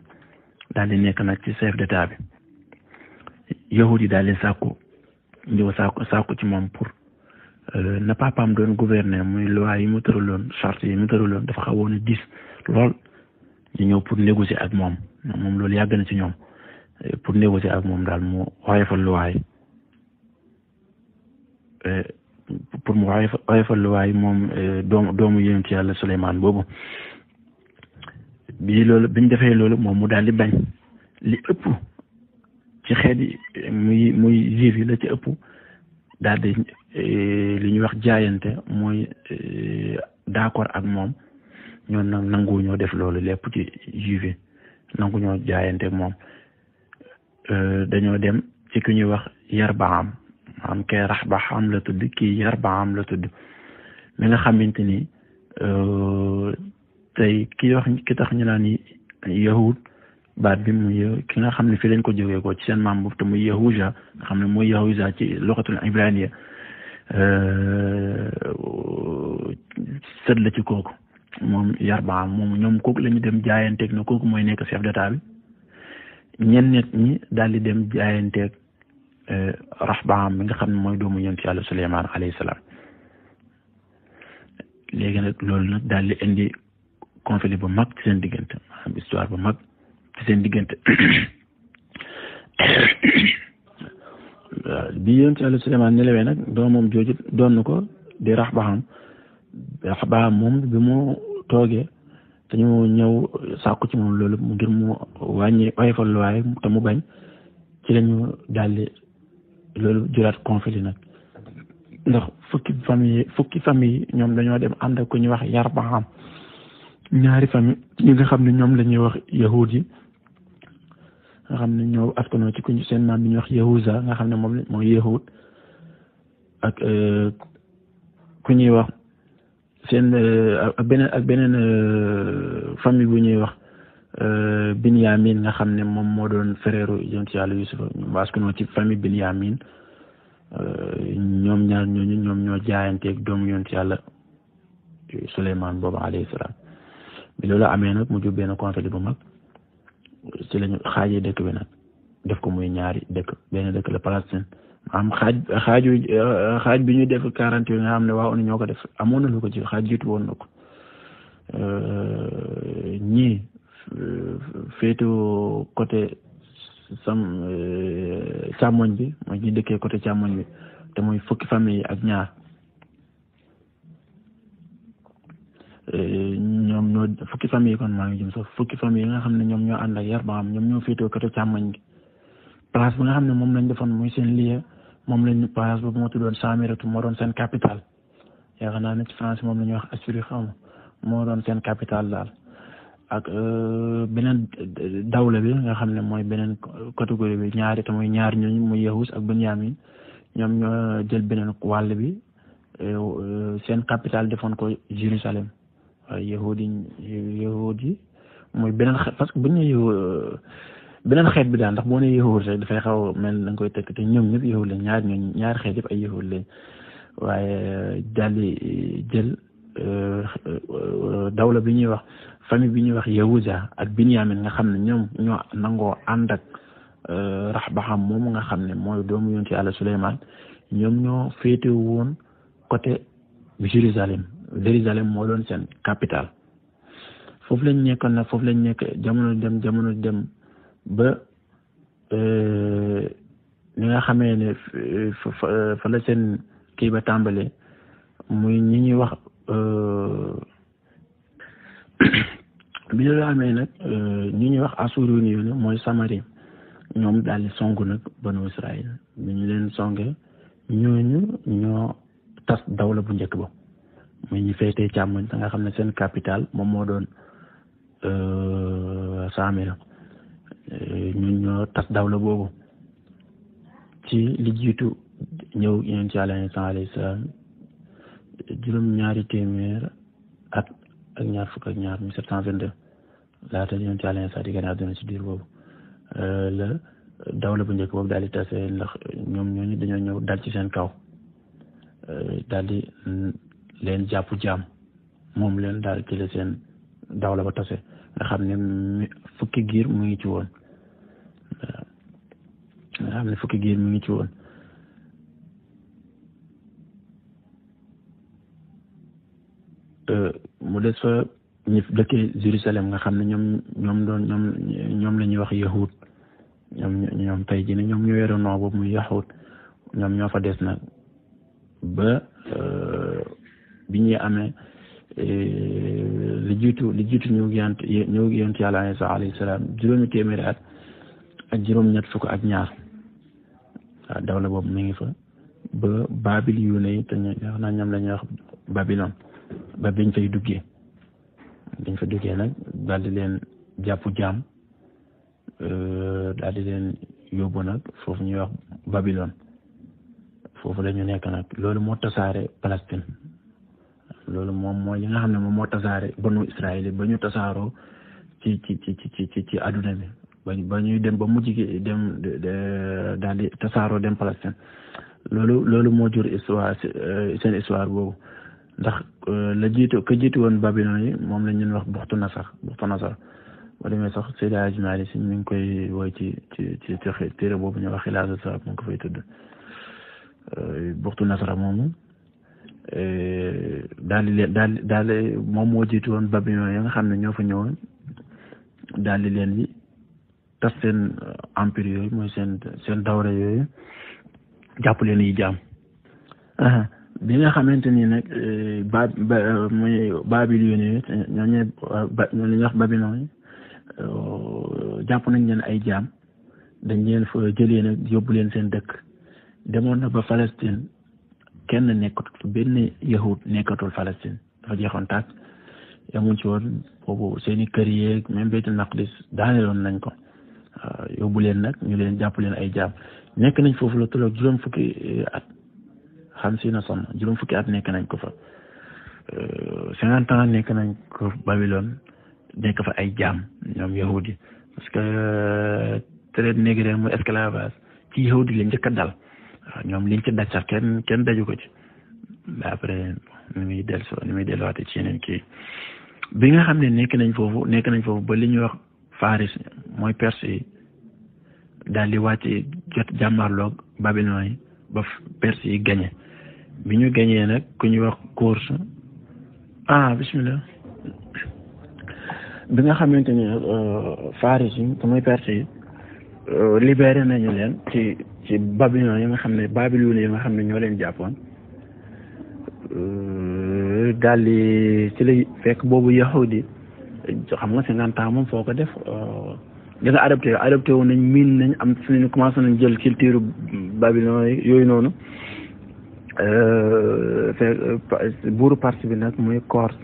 daal di nekk nag ci chef d'état bi yahud yi daal di sàkku ci moom pour na papaam doon gouverner muy loi yi mu tëraloon charte yi mu tëraloon dafa xawoon a diis lool ñu ñëw pour négocier ak moom loolu yàgg na ci ñoom pour négocier ak moom daal mu woyofal loi yi pour mu woyofal loi yi moom doomu yonent Yàlla Suleymaan boobu biñ defee loolu moom mu daal di bañ li ëpp ci xeet yi muy juif yi la ci ëpp daal di li ñuy wax jaayante mooy d'accord ak moom ñoon nag nangu ñoo def loolu lépp ci juif yi nangu ñoo jaayante ak moom dañoo dem ci ku ñuy wax Yarbaam maanaam kay Raxbaam la tudd kii Yarbaam la tudd mi nga xamante ni tey ki tax ñu naan yahud baat bi muy ki nga xam ne fii lañ ko jógee ko ci seen maam boobu te muy Yahuza nga xam ne mooy Yahuza ci luxatul ibraniya sët la ci kooku moom Yarbaam moom ñoom kooku la ñu dem jaayanteeg na kooku mooy nekk chef d'état bi ñenn nit ñi daal di dem jaayanteeg Raxbaam bi nga xam ne mooy doomu yonent Yàlla Suleymaan alayhi salaam léegi nag loolu nag daal di indi conflit bu mag ci seen diggante maanaam histoire bu mag ci seen diggante bi yonent Yàlla Suleymaan nelawee nag doomam jooju doon ko di Rahbaam moom bi mu toogee dañu ñëw sàkku ci moom loolu ngir mu wàññi oyofal waaye te mu bañ ci lañu daldi loolu juraat conflit nag ndax fukki famille ñoom dañoo dem ànd ak ku ñuy wax Yarbaam ñaari famille ñi nga xam ne ñoom la ñuy wax yahud yi nga xam ne ñoo askanoo ci kuñ seen maam bi ñuy wax Yahuza nga xam ne moom mooy yahud ak ku ñuy wax seen ak beneen famille bu ñuy wax Binyamin nga xam ne moom moo doon frère yonent Yàlla Yusufa ñoom askanoo ci famille Binyamin ñoom ñaar ñooñu ñoom ñoo jaayanteeg doomu yonent Yàlla Suleymaan boobu alayhi salaam bi loolu amee nag mu jur benn conflit bu mag ci lañu xaajee dëkk bi nag def ko muy ñaari dëkk benn dëkk la Palestine am xaaj bi ñuy def 40 nga xam ne waa ONU ñoo ko def amoon na lu ko ci xaaj jiitu woon na ko ñii féetu côté càmmoñ bi mooy ñi dëkkee côté càmmoñ bi te muy fukki famille ak ñaar ñoom ñoo fukki famille kon maa ngi jëm sax fukki famille yi nga xam ne ñoom ñoo ànd ak Yarbaam ñoom ñoo féetoo côté càmmoñ gi place bi nga xam ne moom lañ defoon muy seen lieu moom lañ place boobu moo tuddoon Samiratu moo doon seen capitale yaakaar naa ne ci français moom la ñuy wax Assuri xaw ma moo doon seen capitale daal ak beneen dawla bi nga xam ne mooy beneen catégorie bi ñaari te muy ñaar ñooñu muy Yahus ak Benyamin ñoom ñoo jël beneen wàll bi seen capitale defoon ko Jérusalem waaye yahud yi mooy beneen xeet parce que bu ñu nee beneen xeet bi daal ndax boo nee yahud rek dafay xaw mel da nga koy tekk te ñoom ñëpp yahud lañ ñaari xeet yëpp ay yahud lañ waaye daal di jël dawla bi ñuy wax famille bi ñuy wax Yahuza ak Binyamin nga xam ne ñoom ñoo nangoo ànd ak Rahbaam moomu nga xam ne mooy doomu yonent Yàlla Suleymaan ñoom ñoo féete woon côté Jérusalem moo doon seen capitale foofu lañ nekkoon nag foofu lañ nekk jamono dem ba ni nga xamee ne fa la seen kii ba tàmbalee muy ñi ñuy wax bi loolu amee nag ñi ñuy wax Assyriens yi mooy Samarie ñoom daal di song nag banu Israël bi ñu leen songee ñooñu ñoo tas dawla bu njëkk ba muy ñu féetee càmmoñ da nga xam ne seen capitale moom moo doon Samira ñun ñoo tas dawla boobu ci li jiitu ñëw yonent Yàlla Iisaa alayhi salaam juróom-ñaari téeméer ak ñaar fukk ak ñaar 1722 laata yonent Yàlla Iisaa di gën a àdduna ci diir boobu la dawla bu njëkk boobu daal di tase ndax ñoom ñooñu dañoo ñëw dal ci seen kaw daal di leen jàpp jaam moom leen daal ci la seen dawla ba tase nga xam ne fukki giir mu ngi ci woon nga xam ne fukki giir mu ngi ci woon mu des fa ñi dëkkee Jérusalem nga xam ne ñoom la ñuy wax yahud ñoom tey jii ñoom ñoo yore noo boobu muy yahud ñoom ñoo fa des nag ba bi ñuy amee li jiitu ñëw yonent Yàlla Iisaa alayhi salaam juróomi téeméeri at ak juróom-ñett fukk ak ñaar waaw dawla boobu mi ngi fa ba Baabil yu ne te ñoom la ñuy wax Babylone ba biñ fay duggee nag daal di leen jàpp jaam daal di leen yóbbu nag foofu ñuy wax Babylone foofu la ñu nekk nag loolu moo tasaare Palestine loolu moom mooy li nga xam ne moom moo tasaare banu Israël ba ñu tasaaroo ci adduna bi ba ñuy dem ba mujj gi dem daal di tasaaroo dem Palestine loolu moo jur seen histoire boobu ndax ka jiitu woon Babylone yi moom la ñuy wax Buxtu Nasar ba demee sax Seydi Hadji Malick Sy mi ngi koy woy ci téere boobu ñu wax Xilaasu Saab mu ngi ko fay tudd Buxtu Nasar moomu daal di leen daal moom moo jiitu woon Babylone ya nga xam ne ñoo fa ñëwoon daal di leen yi tas seen empire yooyu mooy seen dawra yooyu jàpp leen yi jaam bi nga xamante ni nag muy Babylone yooyu ñoo li ñuy wax Babylone yi jàpp nañ leen ay jaam dañ leen fa jëlee nag yóbbu leen seen dëkk demoon na ba Palestine kenn nekkatul benn yahud nekkatul Palestine dafa jeexoon tàkk yamuñ ci woon boobu seeni kër yeeg même Baytul Maqdis daaneeloon nañ ko yóbbu leen nag ñu leen jàpp leen ay jaam nekk nañ foofu la tolloog juróom fukki at juróom fukki at nekk nañ ko fa 50 ans nekk nañ ko Babylone nekk fa ay jaam ñoom yahudi parce que traite négrière mooy esclavage ci yahudi lañ njëkk a dal waaw ñoom liñ ci daj sax kenn daju ko ci mais après ni muy delluwaate ci yeneen kii bi nga xam ne nekk nañ foofu ba li ñuy wax Faris mooy Perse yi daal di wàcce jot jàmmarloog Babylone yi ba Perse yi gañe bi ñu gañee nag ku ñuy wax course bismillah bi nga xamante ni Faris yi mooy Perse yi libéré nañu leen ci Babylone yi nga xam ne ñoo leen jàppoon daal di ci lay fekk boobu yahudi xam nga 50 ans moom foo ko def da nga adopté woon nañ miin nañ am suñu commencé nañ jël culture Babylone yooyu noonu fekk buuru parti bi nag muy Corse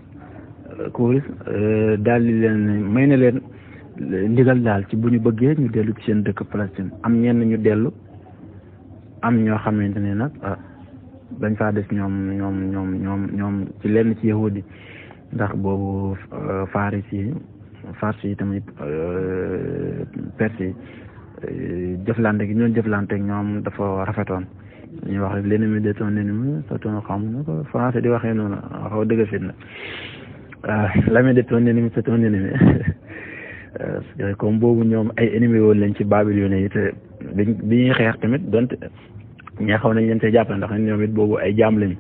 daal di leen may na leen ndigal daal ci bu ñu bëggee ñu dellu ci seen dëkk Palestine am ñenn ñu dellu am ñoo xamante ne nag dañ faa des ñoom ci lenn ci yahudi ndax boobu Faris yi tamit Perse yi jëflante gi ñoon jëflante ak ñoom dafa rafetoon ñuy wax rek l'ennemi de ton ennemi c'est ton xam na ko français di waxee noonu xaw dëgg fit na l'ami de ton ennemi c'est ton ennemi parce que comme boobu ñoom ay ennemi woon lañ ci Babylone yi te bi ñuy xeex tamit donte ñaa xaw nañ leen te jàppale ndax ñoom it boobu ay jaam lañ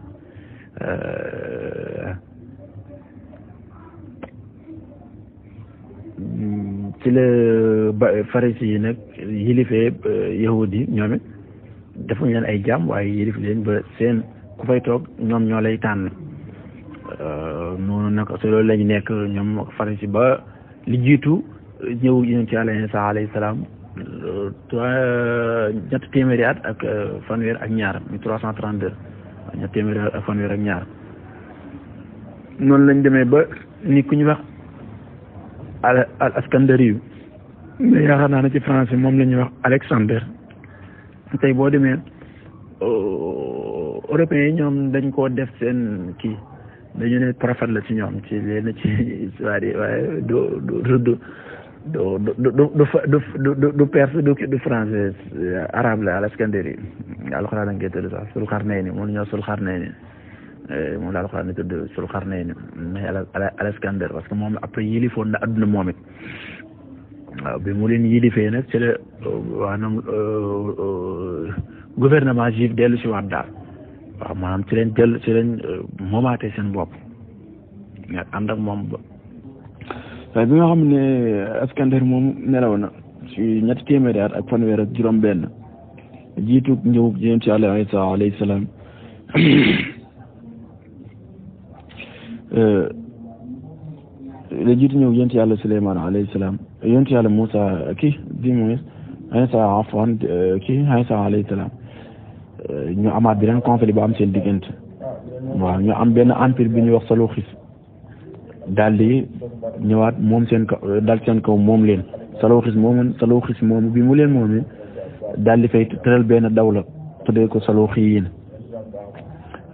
ci la farisi yi nag yilifee yahudi yi ñoom it defuñ leen ay jaam waaye yilif leen ba seen ku fay toog ñoom ñoo lay tànn noonu nag so loolu lañ nekk ñoom farisi ba li jiitu ñëw yonent ci Yàlla Iisaa alayhi salaam 332 ak fanweer ak ñaar mi 332 ñetti téeméeri at ak fanweer ak ñaar noonu lañ demee ba ni ku ñu wax al Askandari yu mais yaakaar naa ne ci français moom la ñuy wax Alexander tey boo demee européens yi ñoom dañ koo def seen kii dañu ne prophète la ci ñoom ci leen ci histoire yi waaye du perse du français arabe la Al-Iskandari alxuraan a ngi tudd sax Sul-Qarnayni moom ñoo Sul-Qarnayni moom la alxuraan a tudd Sul-Qarnayni mais Al-Iskandar parce que moom après yilifoon na adduna moom it waaw bi mu leen yilifee nag ci la maanaam gouvernement juif dellu si waat daal waaw maanaam ci leen moomaatee seen bopp nga ànd ak moom ba waaye bi nga xam ne Iskandar moom nelaw na ci ñetti téeméeri at ak fanweer ak juróom-benn jiitu ñëw yonent Yàlla Iisaa alayhi salaam la jiitu ñëw yonent Yàlla Suleymaan alayhi salaam yonent Yàlla Muusaa Iisaa afwan Iisaa alayhi salaam ñu amaat beneen conflit ba am seen diggante waaw ñu am benn empire bi ñuy wax Saluxis daal di ñëwaat moom seen kaw dal seen kaw moom leen Saluxis moomu bi mu leen moomee daal di fay tëral benn dawla tuddee ko Saluxiyin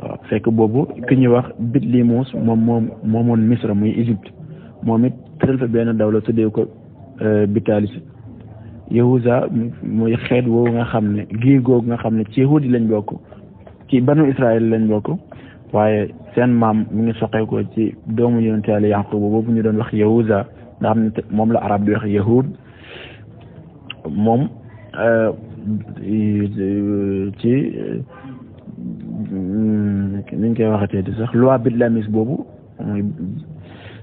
waaw fekk boobu ki ñuy wax Bitlimus moomoon Misra muy Égypte moom it tëral fa benn dawla tuddee ko Bitalis Yahuza muy xeet woowu nga xam ne giir googu nga xam ne ci yahudi lañ bokk ci banu Israël lañ bokk waaye seen maam mi ngi soqeekoo ci doomu yonent Yàlla Yaqub boobu ñu doon wax Yahuza nga xam ne moom la arab di wax yahud moom ci ni ñu koy waxatee di sax loi Bitlamis boobu mooy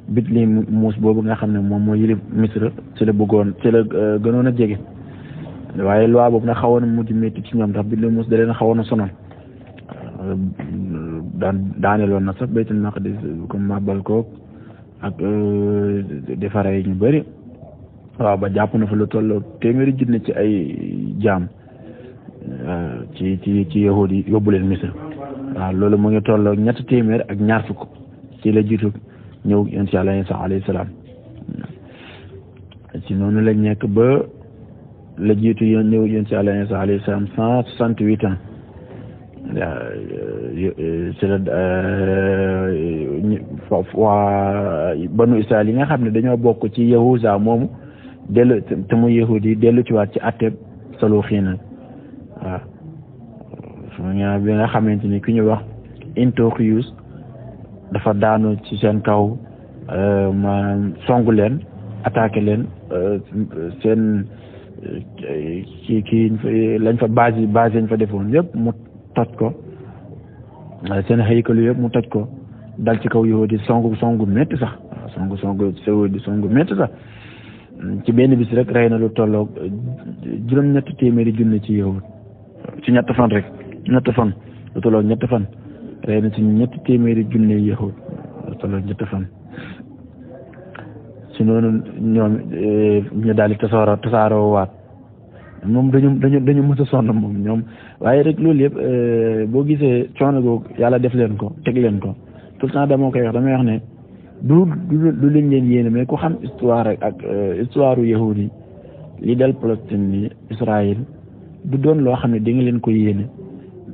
Bitlimus boobu nga xam ne moom moo yilif Misra ci la gënoon a jege waaye loi boobu nag xawoon na mujj métti ci ñoom ndax Bitlimus da leen xawoon a sonal daaneeloon na sax Baytul Maqdis comme màbbal ko ak defaree ñu bëri waaw ba jàpp na fa lu toll téeméeri junne ci ay jaam ci yahud yi yóbbu leen Misra waaw loolu mu ngi toll ñetti téeméer ak ñaar fukk ci la jiitu ñëw yonent Yàlla Iisaa alayhi salaam ci noonu lañ nekk ba la jiitu ñëw yonent Yàlla Iisaa alayhi salaam 168 ans ci la waa banu Israël yi nga xam ne dañoo bokk ci Yahuza moomu dellu te mu yahud yi dellu ci waat ci àtteeb Saluuxiina waaw bi nga xamante ni ku ñu wax Antiochus dafa daanu ci seen kaw ma songu leen attaqué leen seen kii lañ fa base lañ fa defoon yëpp mu toj ko seen xëykalu yëpp mu toj ko dal ci kaw yahudi songu métti sax waaw songu métti sax ci benn bis rek rey na lu tolloog juróom-ñetti téeméeri junne ci yahud ci ñett fan lu tolloog ñett fan rey na ci ñetti téeméeri junne yahud lu tolloog ñett fan si noonu ñoom ñu daal di tasaaroo waat moom dañu mës a sonn moom ñoom waaye rek loolu yëpp boo gisee coono googu yàlla def leen ko teg leen ko tout le temps damay wax ne du liñ leen yéene mais ku xam histoire ak histoire yahudi yi li dal Palestine ni Israël du doon loo xam ne di nga leen ko yéene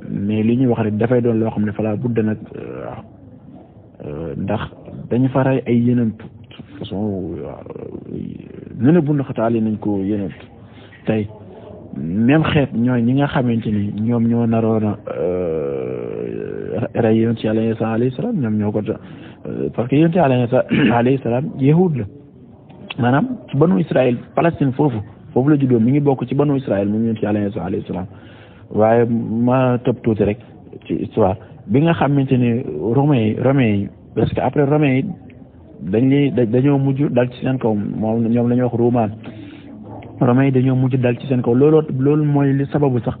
mais li ñuy wax rek dafay doon loo xam ne fala budda nag ndax dañu fa rey ay yeneen façon nene bund xataali nañ ko yeneen tey même xeet ñooy ñi nga xamante ni ñoom ñoo naroon a rey yonent Yàlla Iisaa alayhi salaam ñoom ñoo ko parce que yonent Yàlla Iisaa alayhi salaam yahud la maanaam ci banu Israël Palestine foofu la juddoo mi ngi bokk ci banu Israël moom yonent Yàlla Iisaa alayhi salaam waaye ma tëb tuuti rek ci histoire bi nga xamante ni romain yi parce que après romain yi dañoo mujj dal ci seen kaw moom ñoom la ñuy wax romain romain yi dañoo mujj dal ci seen kaw loolu mooy li sababu sax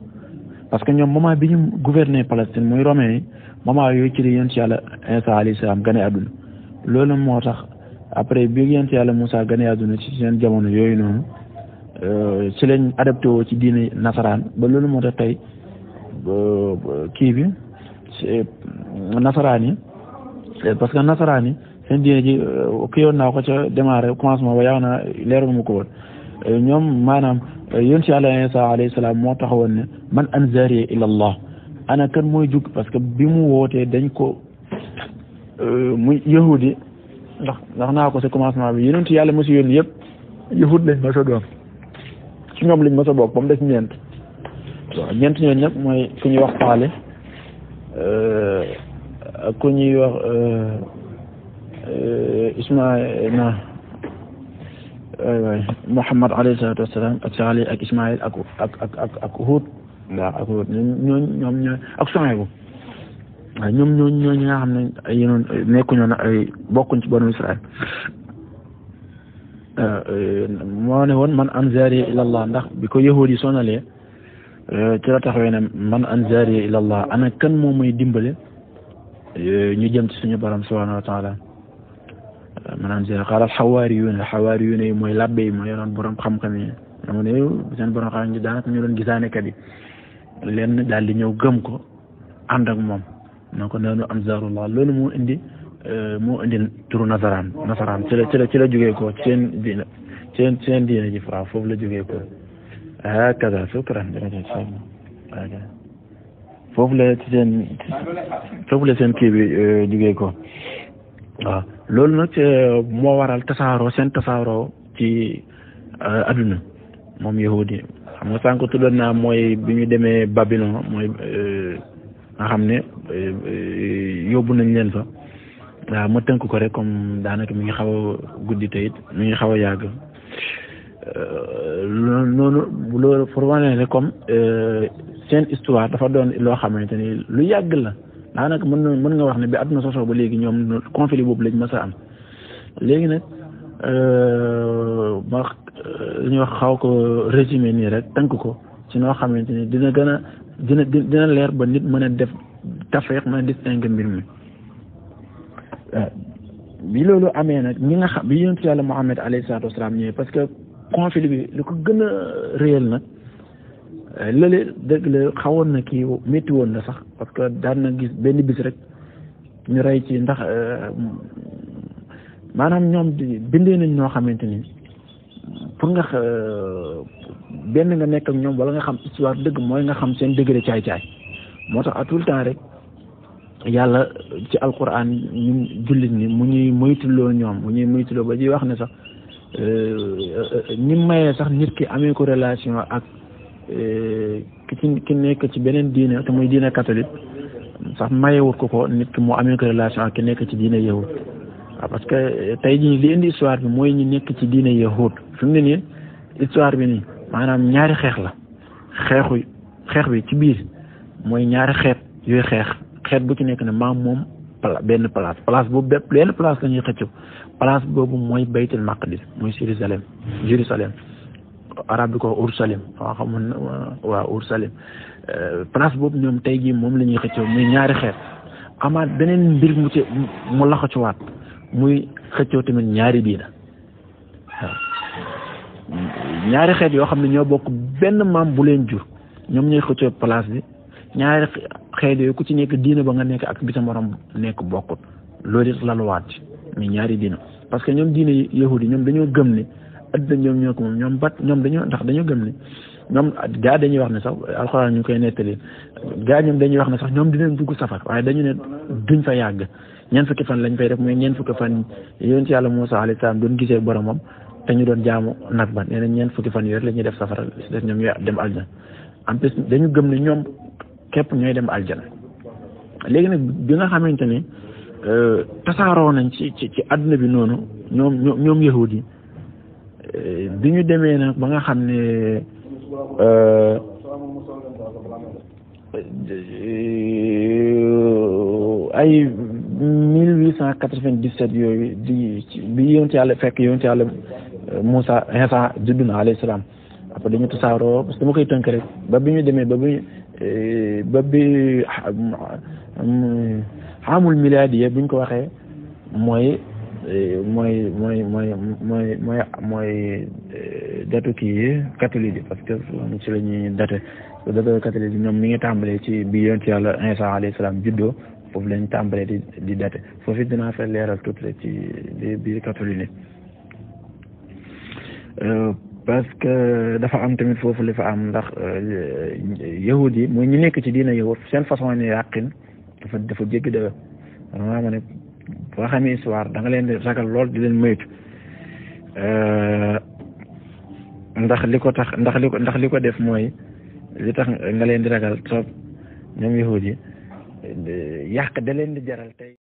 parce que ñoom moment bi ñu gouverner Palestine muy romain yi moment yooyu ci li yonent Yàlla Iisaa alayhi salaam gane àdduna loolu moo tax après bi yonent Yàlla Muusaa gane àdduna ci seen jamono yooyu noonu ci lañ adapté woo ci diine nasaraan ba loolu moo tax tey kii bi nasaraan yi parce que nasaraan yi seen diine ji ki yoon naa ko ca démarré commencement ba yaa na leeral mu ko woon ñoom maanaam yonent Yàlla Iisaa alayhi salaam moo taxawoon ne man ansaari ila Allah ana kan mooy jug parce que bi mu wootee dañ ko muy yahudi ndax naa ko sa commencement bi yonent Yàlla mosi yoon yëpp yahud lañ ma sa doon ci ñoom lañ ma sa bokk ba mu des ñeent waaw ñeent ñooñu nag mooy ku ñuy wax Faale ku ñuy wax Ismaïl waay Muhammad alayhi salaatu wassalaam ak Saalih ak Ismaïl ak Huud waaw ak Huud ñoom ñooy ak Suhayb waaw ñoom ñooñu nga xam ne ay yénoon nekkuñu na ay bokkuñ ci banu Israël moo ne woon man ansaari ilallah ndax bi ko yahuud yi sonalee ci la taxawee ne man ansaari ilallah ana kan moom muy dimbale ñu jëm ci suñu borom subhanahu wa taala man ansaari xaaral xawaariyuuna yi mooy labbe yi mooy yoroon borom xam-xam yi xam ne seen borom xam-xam yi daanaka ñu doon gisaanekat yi leen daal di ñëw gëm ko ànd ak moom na ko noonu ansaarullah loolu moo indi turu nasaraan ci la jógee ko seen diine ji waaw foofu la jógee ko hakaza shukran foofu la seen kii bi jógee ko waaw loolu nag moo waral tasaaroo ci adduna moom yahudi xam nga sànq tuddoon naa mooy bi ñu demee Babylone mooy nga xam ne yóbbu nañ leen fa waaw ma tënk ko rek comme daanaka mi ngi xaw a guddi te it mi ngi xaw a yàgg noonu loolu pour wane ne comme seen histoire dafa doon loo xamante ni lu yàgg la daanaka mën nga wax ne bi àdduna sosoo ba léegi ñoom conflit boobu lañ mës a am léegi nag ma ñu xaw ko résumé nii rek tënk ko ci noo xamante ni dina gën a dina leer ba nit mën a def tafeex mën a distinguer mbir mi bi loolu amee nag ñi nga xam bi yonent yàlla Muhammad alayhi salaatu wasalaam ñëwee parce que conflit bi li ko gën a réel nag lële dëgg la xawoon na kii métti woon na sax parce que daan na gis benn bis rek ñu rey ci ndax maanaam ñoom bindee nañ ñoo xamante ni pour nga benn nga nekk ak ñoom wala nga xam histoire dëgg mooy nga xam seen degré caay-caay moo tax à tout le temps rek yàlla ci alquran ñun jullit ni mu ñuy moytuloo ñoom mu ñuy moytuloo ba ji wax ne sax ñi mayee sax nit ki amee ko relation ak ki nekk ci beneen diine te muy diine catholique sax mayewut ko nit ki moo amee ko relation ak ki nekk ci diine yahud waaw parce que tey jii li indi histoire bi mooy ñi nekk ci diine yahud fi mu ne nii histoire bi nii maanaam ñaari xeex la xeex bi ci biir mooy ñaari xeet yooyu xeet bu ci nekk ne maam moom benn place boobu bépp benn place la ñuy xëccoo place boobu mooy baytul maqdis mooy Jérusalem arab bi ko Ursalim waaw xamoon waaw Ursalim place boobu ñoom tey jii moom la ñuy xëccoo muy ñaari xeet amaat beneen mbir mu laxo ci waat muy xëccoo tamit ñaari diina waaw ñaari xeet yoo xam ne ñoo bokk benn maam bu leen jur ñoom ñooy xëccoo place bi ñaari xeet yooyu ku ci nekk diina ba nga nekk ak bi sa morom nekk bokkut loolu it laluwaat ci muy ñaari diina parce que ñoom diine yahudi ñoom dañoo gëm ne adduna ñoom ñoo ko moom ñoom dañoo gëm ne ñoom gaa dañuy wax ne sax alxuraan ñu koy nettali gaa ñoom dañuy wax ne sax ñoom dinañ dugg safar waaye dañu ne duñ fa yàgg ñeent fukki fan lañ fay def mooy ñeent fukki fan yonent yàlla Muusaa alayhi salaam doon gisee boromam te ñu doon jaamu nag ba nee na ñeent fukki fan yooyu la ñuy def safara def ñoom ñooy dem aljana en plus dañu gëm ne ñoom képp ñooy dem aljana léegi nag bi nga xamante ni tasaaroo nañ ci adduna bi noonu ñoom yahudi bi ñu demee nag ba nga xam ne ay 1897 yooyu bi yonent yàlla fekk yonent yàlla Muusaa Iisaa juddu na alayhi salaam après dañu tasaaroo parce que dama koy tënk rek ba bi ñu demee ba bi xamul milaadiya buñ ko waxee mooy datu kii catholique bi parce que ci la ñuy date datu catholique bi ñoom mi ngi tàmbalee ci bi yonent yàlla Iisaa alayhi salaam juddoo foofu lañ tàmbalee di date foofu dinaa fa leeral tuuti rek ci biir catholique parce que dafa am tamit foofu li fa am ndax yahud yi mooy ñu nekk ci diina yahud seen façon ne yàqin dafa jéggi de vraiment ne boo xamee histoire da nga leen di ragal lool di leen moytu ndax li ko def mooy li tax nga leen di ragal trop ñoom yahud yi yàq da leen di jaral tey